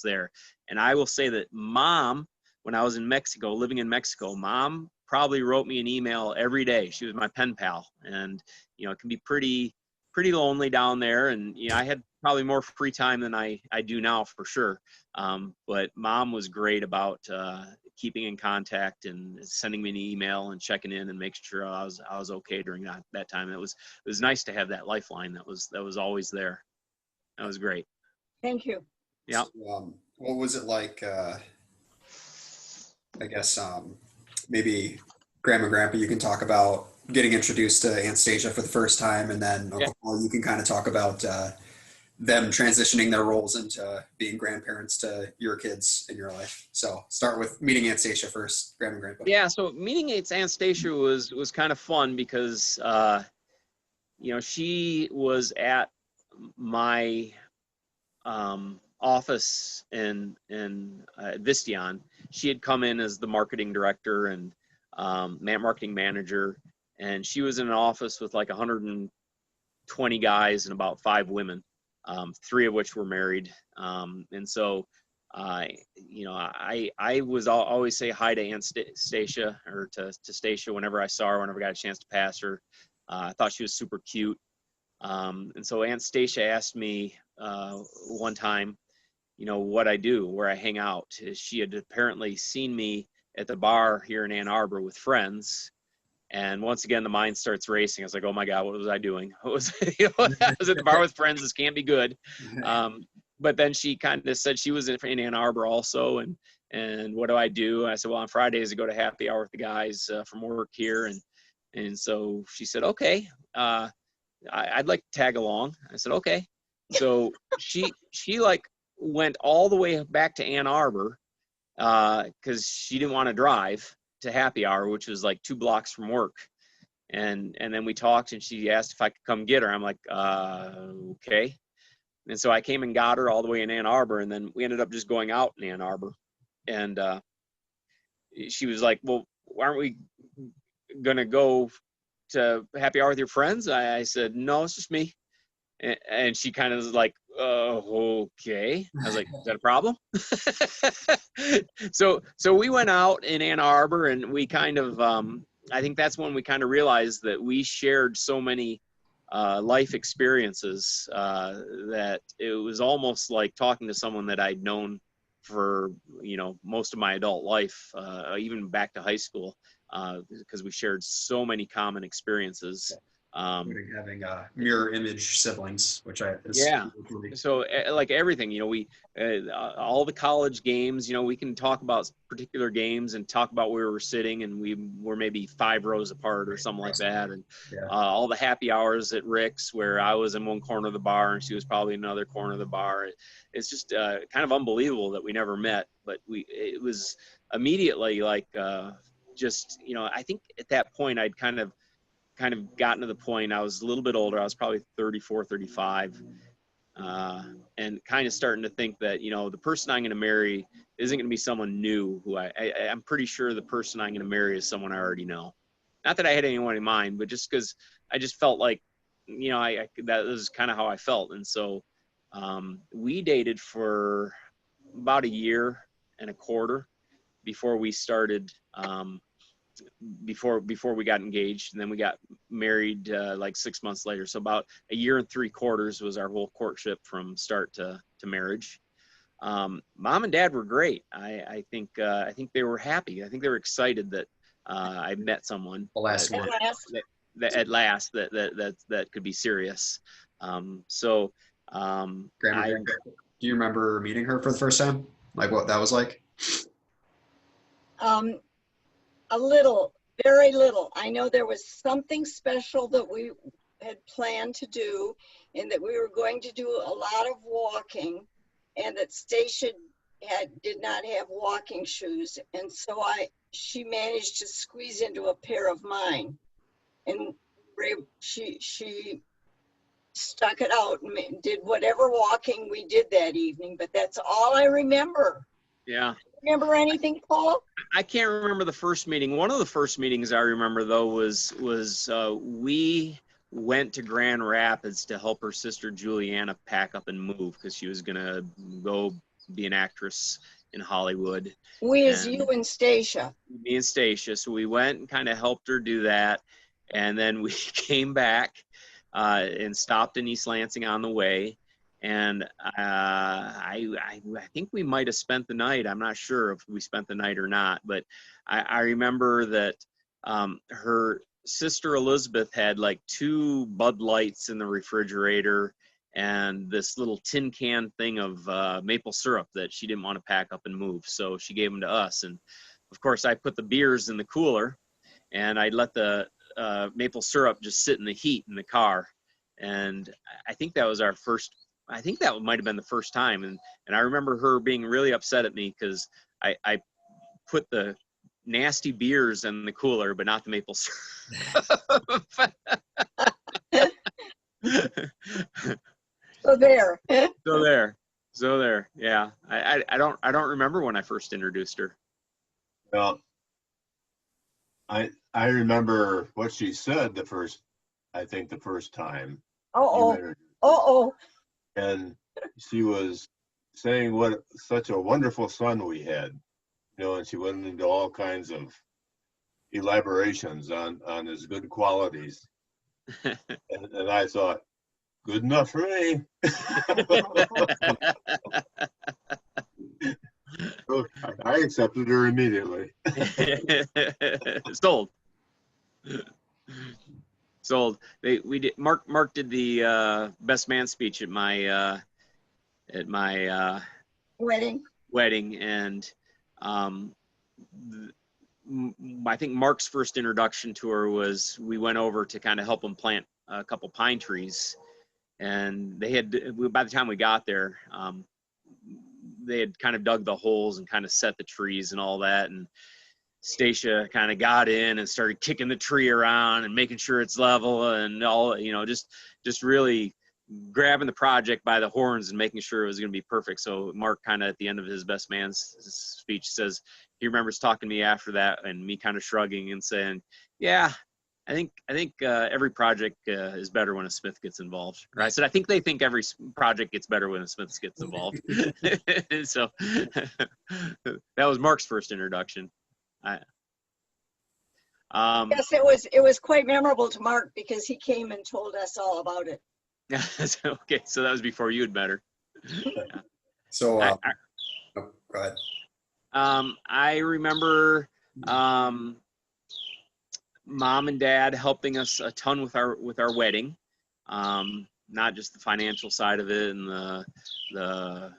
there. And I will say that Mom, when I was in Mexico, living in Mexico, Mom probably wrote me an email every day. She was my pen pal, and it can be pretty lonely down there. And I had probably more free time than I do now for sure. But Mom was great about keeping in contact and sending me an email and checking in and making sure I was okay during that time. It was nice to have that lifeline that was always there. That was great. Thank you. Yeah. So, what was it like? I guess maybe Grandma and Grandpa, you can talk about getting introduced to Aunt Stacia for the first time, and then Uncle Paul, you can kind of talk about them transitioning their roles into being grandparents to your kids in your life. So start with meeting Aunt Stacia first, Grandma and Grandpa. Yeah, so meeting Aunt Stacia was kind of fun because she was at my office in Vistion. She had come in as the marketing director and marketing manager, and she was in an office with like 120 guys and about 5 women, 3 of which were married. And so I was always say hi to Aunt Stacia, or to Stacia whenever I saw her, whenever I got a chance to pass her. I thought she was super cute. And so Aunt Stacia asked me one time, what I do, where I hang out. She had apparently seen me at the bar here in Ann Arbor with friends. And once again, the mind starts racing. I was like, oh my God, what was I doing? I was at the bar with friends. This can't be good. But then she kind of said she was in Ann Arbor also. And what do I do? And I said, well, on Fridays I go to happy hour with the guys from work here. And so she said, okay, I'd like to tag along. I said, okay. So she like went all the way back to Ann Arbor because she didn't want to drive to happy hour, which was like 2 blocks from work. And then we talked, and she asked if I could come get her. I'm like, okay. And so I came and got her all the way in Ann Arbor, and then we ended up just going out in Ann Arbor. And she was like, well, aren't we going to go to happy hour with your friends? I said, no, it's just me. And she kind of was like, okay. I was like, is that a problem? So we went out in Ann Arbor, and we kind of, I think that's when we kind of realized that we shared so many life experiences that it was almost like talking to someone that I'd known for, most of my adult life, even back to high school, because we shared so many common experiences. Having mirror image siblings, which Yeah. So like everything, we all the college games, we can talk about particular games and talk about where we're sitting, and we were maybe 5 rows apart or something like that. And all the happy hours at Rick's, where I was in one corner of the bar and she was probably in another corner of the bar. It's just kind of unbelievable that we never met, but it was immediately like just, I think at that point I'd kind of gotten to the point. I was a little bit older. I was probably 34, 35, and kind of starting to think that, the person I'm going to marry isn't going to be someone new who I'm pretty sure the person I'm going to marry is someone I already know. Not that I had anyone in mind, but just because I just felt like, that was kind of how I felt. And so we dated for about a year and a quarter before we started, before we got engaged, and then we got married like 6 months later. So about a year and 3/4 was our whole courtship from start to marriage. Mom and Dad were great. I think they were happy. I think they were excited that I met someone at last that could be serious. So Grandma, do you remember meeting her for the first time? Like what that was like? A little, very little. I know there was something special that we had planned to do, and that we were going to do a lot of walking, and that Stacia did not have walking shoes, and so she managed to squeeze into a pair of mine, and she stuck it out and did whatever walking we did that evening. But that's all I remember. Yeah. Remember anything, Paul? I can't remember the first meeting. One of the first meetings I remember, though, was we went to Grand Rapids to help her sister Juliana pack up and move, because she was going to go be an actress in Hollywood. We is you and Stacia. Me and Stacia. So we went and kind of helped her do that. And then we came back and stopped in East Lansing on the way. And I think we might have spent the night. I'm not sure if we spent the night or not, but I remember that her sister Elizabeth had like 2 Bud Lights in the refrigerator and this little tin can thing of maple syrup that she didn't want to pack up and move. So she gave them to us. And of course I put the beers in the cooler, and I let the maple syrup just sit in the heat in the car. And I think that was I think that might have been the first time. And I remember her being really upset at me because I put the nasty beers in the cooler, but not the maple syrup. So there. So there. Yeah. I don't remember when I first introduced her. Well, I remember what she said the first time. Oh. And she was saying what such a wonderful son we had, and she went into all kinds of elaborations on his good qualities. and I thought, good enough for me. So I accepted her immediately. Sold. We did. Mark did the best man speech at my wedding, and I think Mark's first introduction to her was we went over to kind of help him plant a couple pine trees, and by the time we got there, they had kind of dug the holes and kind of set the trees and all that, and Stacia kind of got in and started kicking the tree around and making sure it's level and all, just really grabbing the project by the horns and making sure it was going to be perfect. So Mark kind of at the end of his best man's speech says he remembers talking to me after that and me kind of shrugging and saying, yeah, I think every project is better when a Smith gets involved. Or I said I think they think every project gets better when a Smith gets involved. So that was Mark's first introduction. Yes, it was quite memorable to Mark because he came and told us all about it. Okay, so that was before you had met her. So, I, oh, go ahead. I remember Mom and Dad helping us a ton with our wedding, not just the financial side of it and the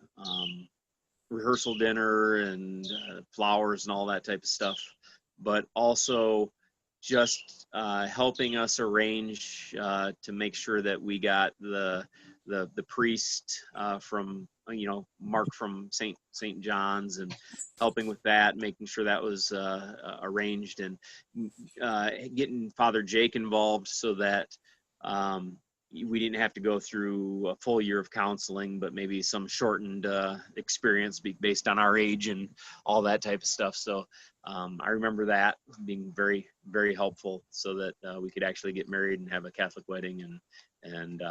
rehearsal dinner and flowers and all that type of stuff, but also just helping us arrange to make sure that we got the priest from Mark from St. John's, and helping with that, making sure that was arranged, and getting Father Jake involved so that we didn't have to go through a full year of counseling, but maybe some shortened experience based on our age and all that type of stuff. So I remember that being very, very helpful so that we could actually get married and have a Catholic wedding, and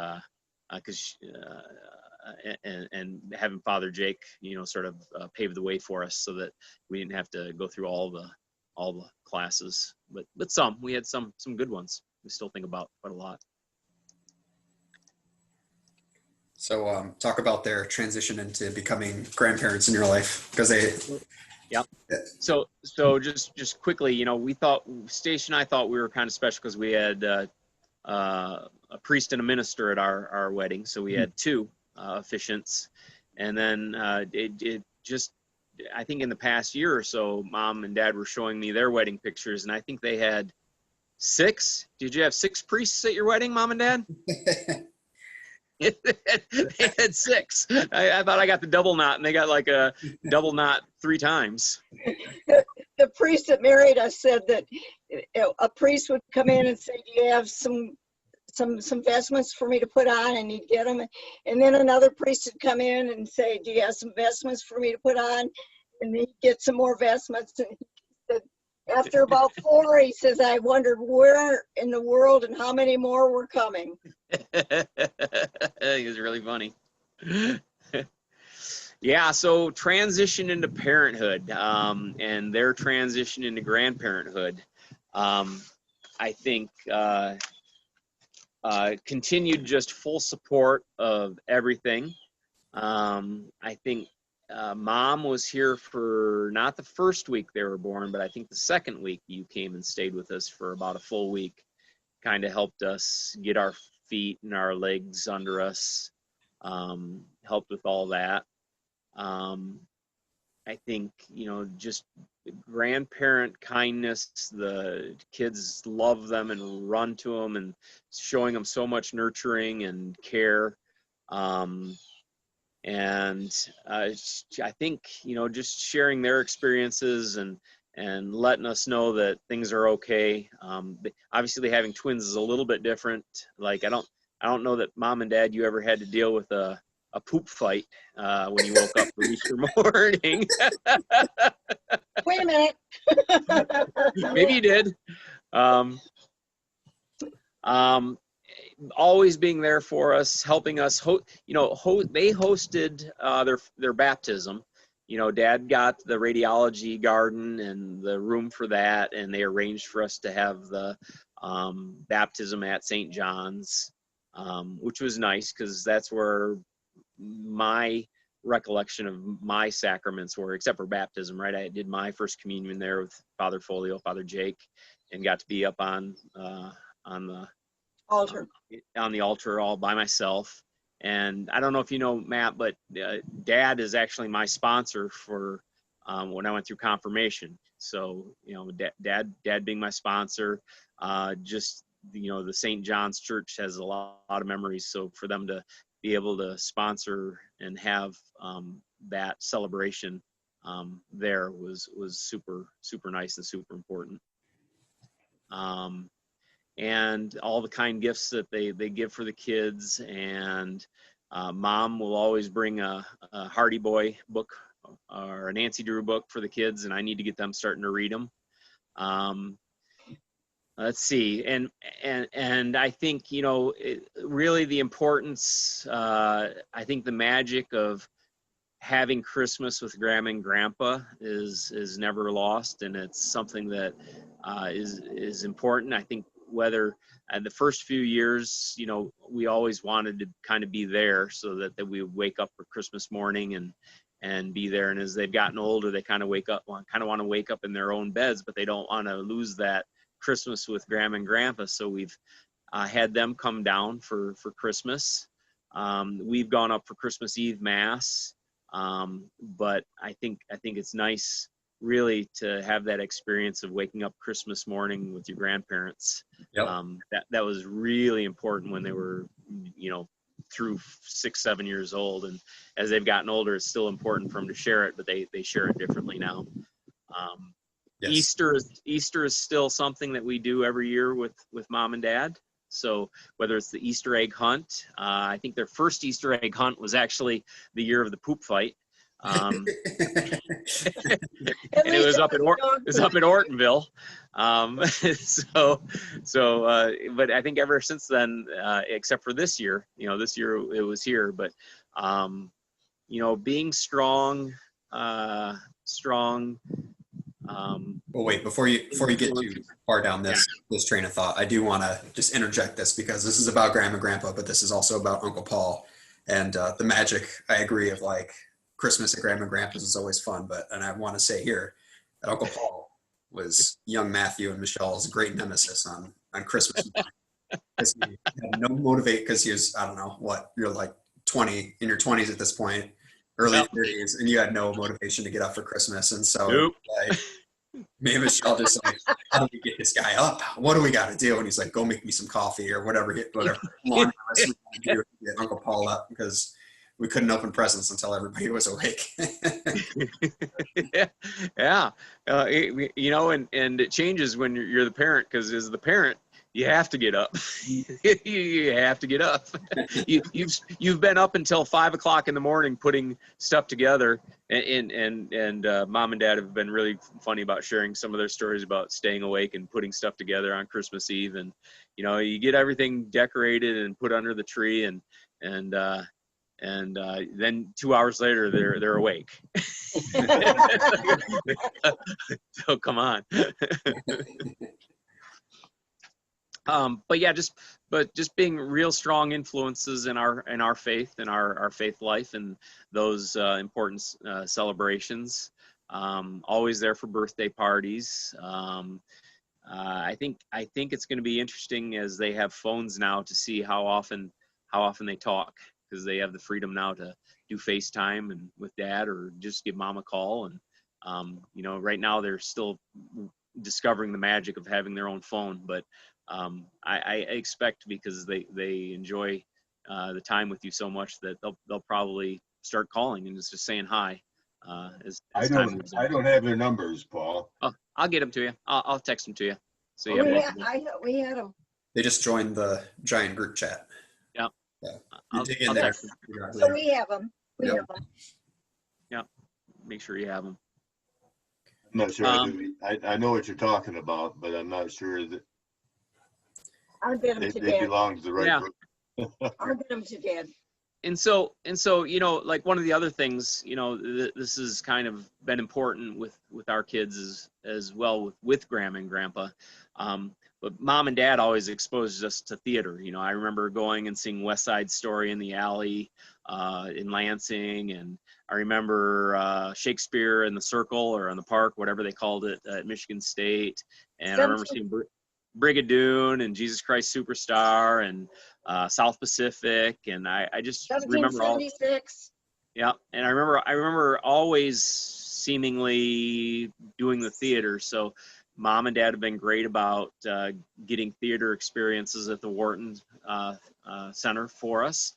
having Father Jake, sort of pave the way for us so that we didn't have to go through all the classes, but we had some good ones we still think about quite a lot. So talk about their transition into becoming grandparents in your life, because Yep. So just quickly, Stacia and I thought we were kind of special because we had a priest and a minister at our wedding. So we had two officiants, and then it just, I think in the past year or so, Mom and Dad were showing me their wedding pictures, and I think they had 6. Did you have 6 priests at your wedding, Mom and Dad? They had 6. I thought I got the double knot, and they got like a double knot 3 times. The priest that married us said that a priest would come in and say, "Do you have some vestments for me to put on?" And he'd get them. And then another priest would come in and say, "Do you have some vestments for me to put on?" And he'd get some more vestments. And he said, after about 4, he says, "I wondered where in the world and how many more were coming." It was really funny. Yeah, so transition into parenthood, and their transition into grandparenthood, I think continued just full support of everything. I think Mom was here for not the first week they were born, but I think the second week you came and stayed with us for about a full week. Kind of helped us get our feet and our legs under us, helped with all that. I think, just grandparent kindness, the kids love them and run to them, and showing them so much nurturing and care. And I think, just sharing their experiences and letting us know that things are okay. Obviously having twins is a little bit different. Like, I don't know that Mom and Dad, you ever had to deal with a poop fight when you woke up for Easter morning. Wait a minute. Maybe you did. Always being there for us, helping us. They hosted their baptism. Dad got the radiology garden and the room for that, and they arranged for us to have the baptism at St. John's, which was nice because that's where my recollection of my sacraments were, except for baptism, right? I did my first communion there with Father Folio, Father Jake, and got to be up on the Altar. On the altar all by myself. And I don't know if you know, Matt, but Dad is actually my sponsor for when I went through confirmation. So, Dad being my sponsor, just, the St. John's Church has a lot of memories. So for them to be able to sponsor and have that celebration there was super, super nice and super important. And all the kind gifts that they give for the kids. And Mom will always bring a Hardy Boy book or a Nancy Drew book for the kids, and I need to get them starting to read them. let's see, and I think, really the importance, I think the magic of having Christmas with Grandma and Grandpa is never lost, and it's something that is important. I think whether the first few years, we always wanted to kind of be there so that we would wake up for Christmas morning and be there. And as they've gotten older, they kind of want to wake up in their own beds, but they don't want to lose that Christmas with Grandma and Grandpa. So we've had them come down for Christmas. We've gone up for Christmas Eve Mass. But I think it's nice really to have that experience of waking up Christmas morning with your grandparents. Yep. That was really important when they were, through 6-7 years old. And as they've gotten older, it's still important for them to share it, but they share it differently now. Yes. Easter is still something that we do every year with Mom and Dad. So whether it's the Easter egg hunt, I think their first Easter egg hunt was actually the year of the poop fight. And it was up in Ortonville. But I think ever since then, except for this year, this year it was here, but being strong. Well, wait, before you get too far down this train of thought, I do want to just interject this because this is about Grandma and Grandpa, but this is also about Uncle Paul and the magic. I agree of like Christmas at Grandma and Grandpa's is always fun, and I want to say here that Uncle Paul was young Matthew and Michelle's great nemesis on Christmas morning. Because he had no motivate because he was, I don't know what, you're like 20 in your 20s at this point, early 30s, and you had no motivation to get up for Christmas. And so like, me and Michelle just like, how do we get this guy up? What do we got to do? And he's like, go make me some coffee or whatever laundry list we can do to get Uncle Paul up because we couldn't open presents until everybody was awake. Yeah. And it changes when you're the parent, because as the parent, you have to get up. You have to get up. You've been up until 5 o'clock in the morning putting stuff together, and Mom and Dad have been really funny about sharing some of their stories about staying awake and putting stuff together on Christmas Eve. And you get everything decorated and put under the tree, and then 2 hours later they're awake. So come on. But just being real strong influences in our faith and our faith life and those important celebrations. Always there for birthday parties. I think it's going to be interesting as they have phones now to see how often they talk, because they have the freedom now to do FaceTime and with Dad, or just give Mom a call. And right now they're still discovering the magic of having their own phone, but I expect, because they enjoy the time with you so much, that they'll probably start calling and just saying hi. I don't have their numbers, Paul. Oh, I'll get them to you. I'll text them to you. So we had them. They just joined the giant group chat. Yeah. You dig in there. So we have them. Yeah. Make sure you have them. I'm not sure. I know what you're talking about, but I'm not sure that I'll get them to they Dad. belong to the right group. I'll get them to Dad. And so, like one of the other things, this has kind of been important with our kids as well with Grandma and Grandpa. But Mom and Dad always exposed us to theater. I remember going and seeing West Side Story in the alley in Lansing, and I remember Shakespeare in the Circle, or on the Park, whatever they called it, at Michigan State. And I remember seeing Brigadoon and Jesus Christ Superstar and South Pacific, and I just remember all. 1776. Yeah, and I remember always seemingly doing the theater. So Mom and Dad have been great about getting theater experiences at the Wharton Center for us,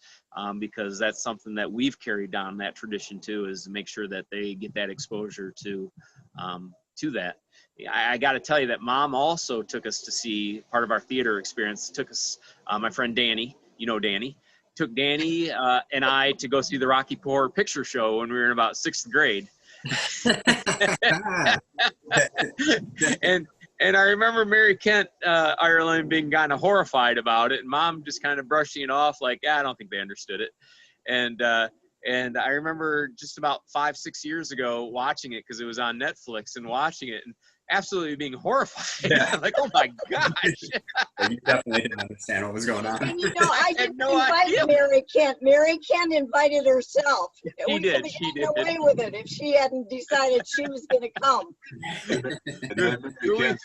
because that's something that we've carried down, that tradition too, is to make sure that they get that exposure to that. I got to tell you that Mom also took us to see part of our theater experience. Took us, my friend Danny, Danny, took Danny and I to go see the Rocky Horror Picture Show when we were in about 6th grade. and I remember Mary Kent, Ireland, being kind of horrified about it, and Mom just kind of brushing it off like, yeah, I don't think they understood it. And I remember just about 5-6 years ago watching it because it was on Netflix and watching it and absolutely being horrified. Yeah. Like, oh my gosh. You definitely didn't understand what was going on. And I didn't no invite idea. Mary Kent. Mary Kent invited herself. She We did. could She have did. gotten away with it if she hadn't decided she was going to come. And I remember Kent's,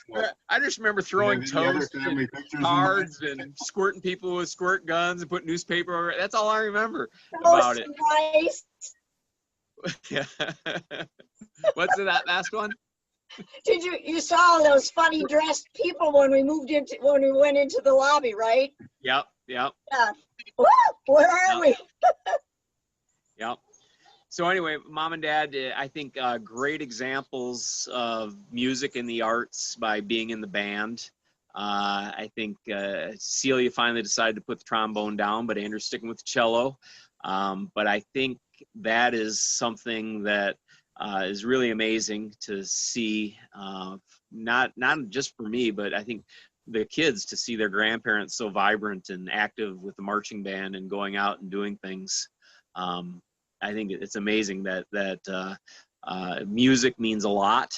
I just remember throwing have any other toast family and pictures in cards and squirting people with squirt guns and putting newspaper over it. That's all I remember Oh, about it. nice. Yeah. What's that last one? You saw those funny dressed people when we went into the lobby, right? Yep. Yeah. Woo, where are we? Yep. So anyway, Mom and Dad, I think great examples of music and the arts by being in the band. I think Celia finally decided to put the trombone down, but Andrew's sticking with the cello. But I think that is something that is really amazing to see, not just for me, but I think the kids to see their grandparents so vibrant and active with the marching band and going out and doing things. I think it's amazing that music means a lot.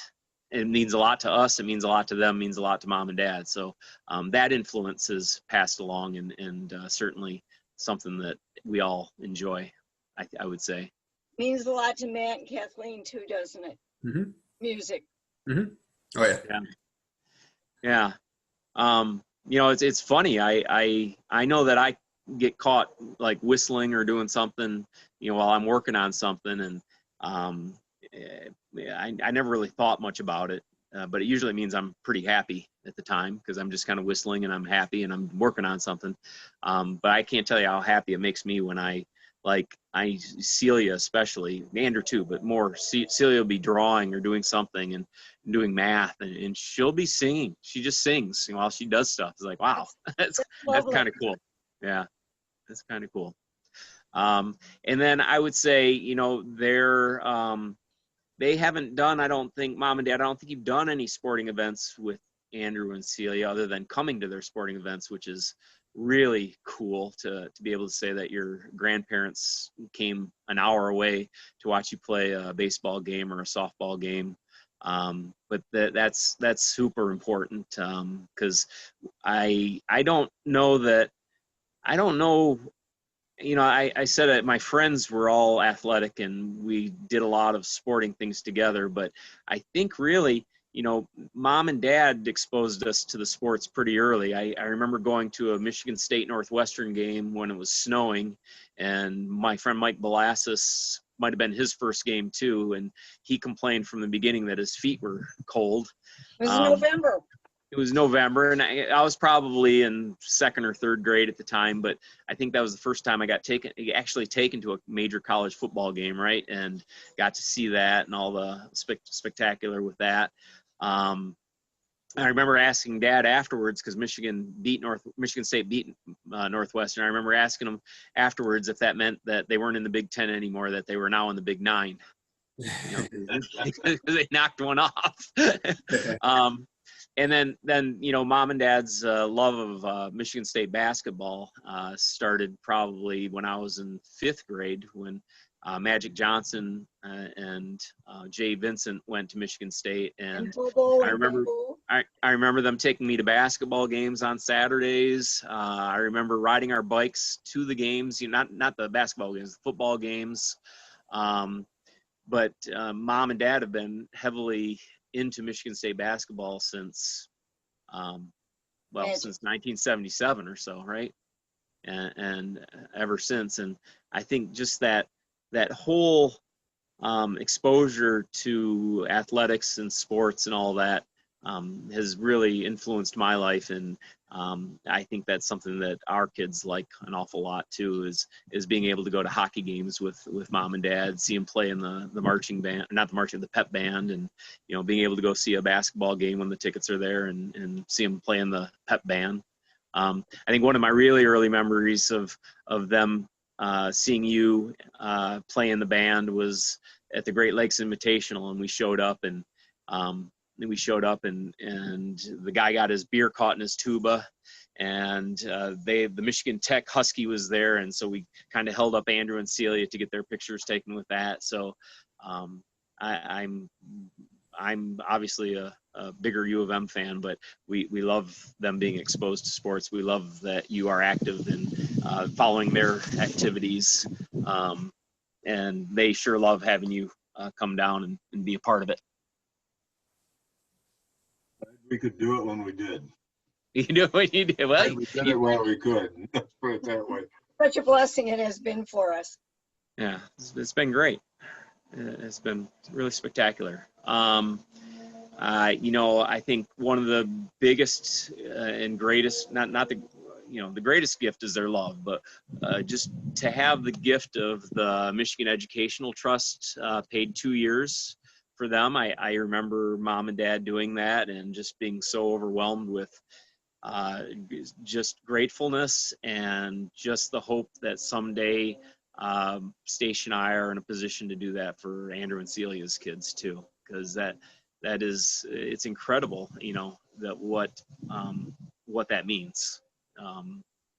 It means a lot to us. It means a lot to them. It means a lot to Mom and Dad. So that influence is passed along and certainly something that we all enjoy, I would say. Means a lot to Matt and Kathleen too, doesn't it? Mm-hmm. Music. Mm-hmm. Oh yeah. Yeah. It's funny. I know that I get caught like whistling or doing something, while I'm working on something, and I never really thought much about it, but it usually means I'm pretty happy at the time because I'm just kind of whistling and I'm happy and I'm working on something. But I can't tell you how happy it makes me when Celia especially, Andrew too, but more Celia will be drawing or doing something and doing math and she'll be singing. She just sings while she does stuff. It's like, wow, that's kind of cool. Yeah, that's kind of cool. And then I would say, they haven't done, I don't think, Mom and Dad, I don't think you've done any sporting events with Andrew and Celia other than coming to their sporting events, which is really cool to be able to say that your grandparents came an hour away to watch you play a baseball game or a softball game. But that's super important because I don't know, I said that my friends were all athletic and we did a lot of sporting things together, but I think really, Mom and Dad exposed us to the sports pretty early. I remember going to a Michigan State Northwestern game when it was snowing, and my friend Mike Belassis might have been his first game too, and he complained from the beginning that his feet were cold. It was November. It was November, and I was probably in second or third grade at the time, but I think that was the first time I got actually taken to a major college football game, right? And got to see that and all the spectacular with that. I remember asking Dad afterwards because Michigan State beat Northwestern. I remember asking him afterwards if that meant that they weren't in the Big Ten anymore, that they were now in the Big Nine. Because they knocked one off. And then Mom and Dad's love of Michigan State basketball started probably when I was in fifth grade when Magic Johnson and Jay Vincent went to Michigan State, and I remember them taking me to basketball games on Saturdays. I remember riding our bikes to the games, not the basketball games, the football games. But Mom and Dad have been heavily into Michigan State basketball since 1977 or so, right? And ever since. And I think just that whole exposure to athletics and sports and all that has really influenced my life, and I think that's something that our kids like an awful lot too, is being able to go to hockey games with Mom and Dad, see them play in the marching band, not the marching, the pep band, and being able to go see a basketball game when the tickets are there and see them play in the pep band. I think one of my really early memories of them seeing you play in the band was at the Great Lakes Invitational, and we showed up, and we showed up, and the guy got his beer caught in his tuba, and the Michigan Tech Husky was there, and so we kind of held up Andrew and Celia to get their pictures taken with that. So I'm obviously a bigger U of M fan, but we love them being exposed to sports. We love that you are active in following their activities, and they sure love having you come down and be a part of it. We could do it when we did. You know what you did? Well, We did it while we could. Let's put it that way. Such a blessing it has been for us. yeah, it's been great. It's been really spectacular. I think one of the biggest and greatest, not the, the greatest gift is their love, but just to have the gift of the Michigan Educational Trust paid 2 years for them. I remember Mom and Dad doing that and just being so overwhelmed with just gratefulness and just the hope that someday Stacia and I are in a position to do that for Andrew and Celia's kids too, because that is, it's incredible, that what that means.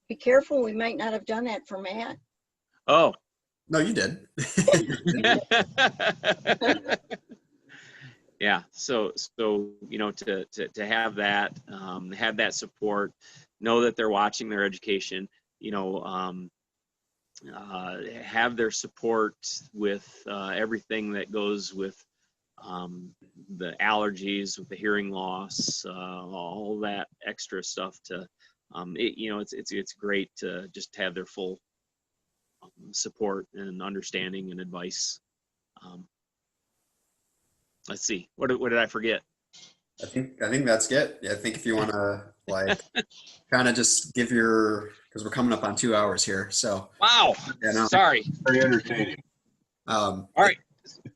Be careful, we might not have done that for Matt. Oh. No, you did. Yeah. So to have that support, know that they're watching their education, have their support with everything that goes with the allergies, with the hearing loss, all that extra stuff. It's great to just have their full support and understanding and advice. Let's see, what did I forget? I think that's it. I think if you want to kind of just give because we're coming up on 2 hours here. So wow, sorry. Very entertaining. All right.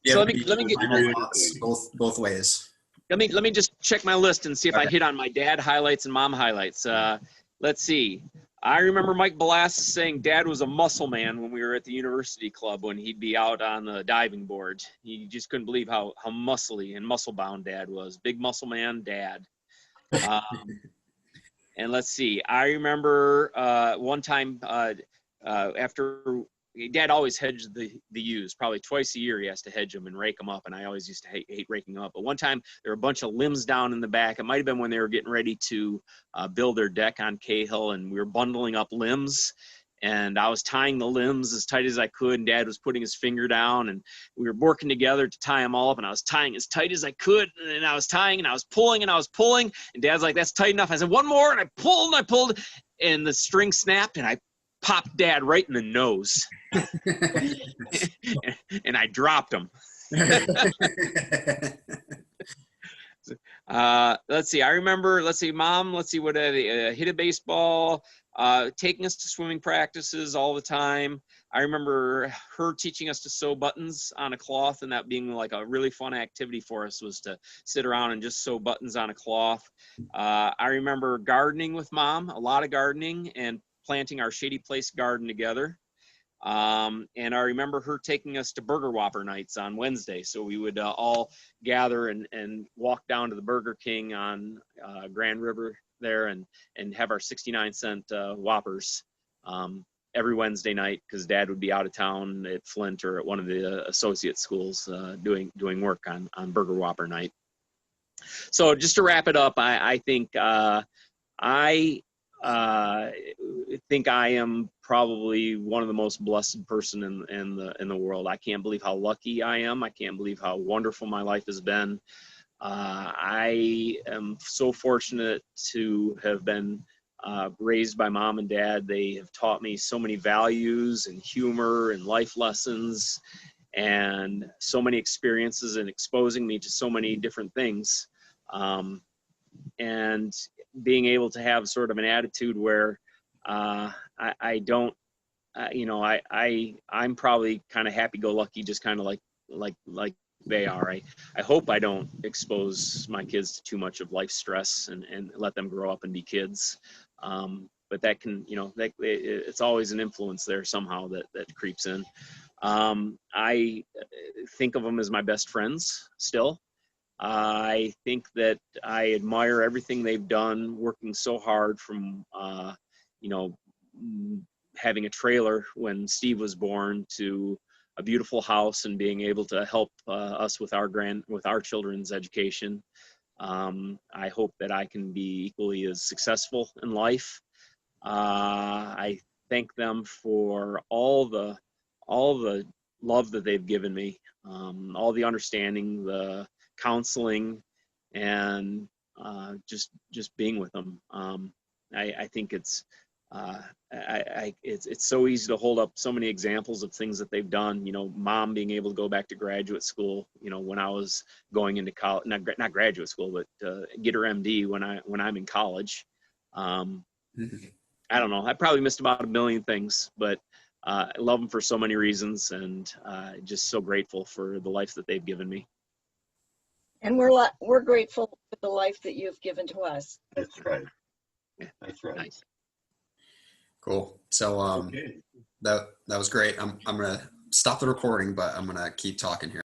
So let me get thoughts both ways. Let me just check my list and see if I hit on my dad highlights and mom highlights. Let's see. I remember Mike Balas saying Dad was a muscle man when we were at the university club when he'd be out on the diving board. He just couldn't believe how muscly and muscle bound Dad was. Big muscle man, Dad. And let's see. I remember one time after Dad always hedged the ewes. Probably twice a year he has to hedge them and rake them up, and I always used to hate raking them up. But one time there were a bunch of limbs down in the back. It might have been when they were getting ready to build their deck on Cahill, and we were bundling up limbs. And I was tying the limbs as tight as I could, and Dad was putting his finger down, and we were working together to tie them all up, and I was tying as tight as I could, and I was tying, and I was pulling, and Dad's like, that's tight enough. I said, one more, and I pulled, and the string snapped, and I popped Dad right in the nose. And I dropped him. Let's see. I remember, Mom, what hit a baseball, taking us to swimming practices all the time. I remember her teaching us to sew buttons on a cloth, and that being like a really fun activity for us, was to sit around and just sew buttons on a cloth. I remember gardening with Mom, a lot of gardening, and planting our Shady Place garden together. And I remember her taking us to Burger Whopper nights on Wednesday. So we would all gather and walk down to the Burger King on Grand River there and have our 69-cent Whoppers every Wednesday night, because Dad would be out of town at Flint or at one of the associate schools doing work on Burger Whopper night. So just to wrap it up, I think I think I am probably one of the most blessed person in the world. I can't believe how lucky I am. I can't believe how wonderful my life has been. I am so fortunate to have been raised by Mom and Dad. They have taught me so many values and humor and life lessons and so many experiences, and exposing me to so many different things. And being able to have sort of an attitude where I don't, I'm probably kind of happy-go-lucky, just kind of like they are. I hope I don't expose my kids to too much of life stress and let them grow up and be kids. But that can, it's always an influence there somehow that creeps in. I think of them as my best friends still. I think that I admire everything they've done, working so hard from, you know, having a trailer when Steve was born to a beautiful house and being able to help us with our children's education. I hope that I can be equally as successful in life. I thank them for all the love that they've given me, all the understanding, the counseling, and just being with them. I think it's so easy to hold up so many examples of things that they've done. You know, mom being able to go back to graduate school. You know, when I was going into college, not graduate school, but get her MD when I'm in college. I don't know. I probably missed about a million things, but I love them for so many reasons, and just so grateful for the life that they've given me. And we're grateful for the life that you've given to us. That's right. Yeah. That's right. Nice. Cool. So Okay. that was great. I'm gonna stop the recording, but I'm gonna keep talking here.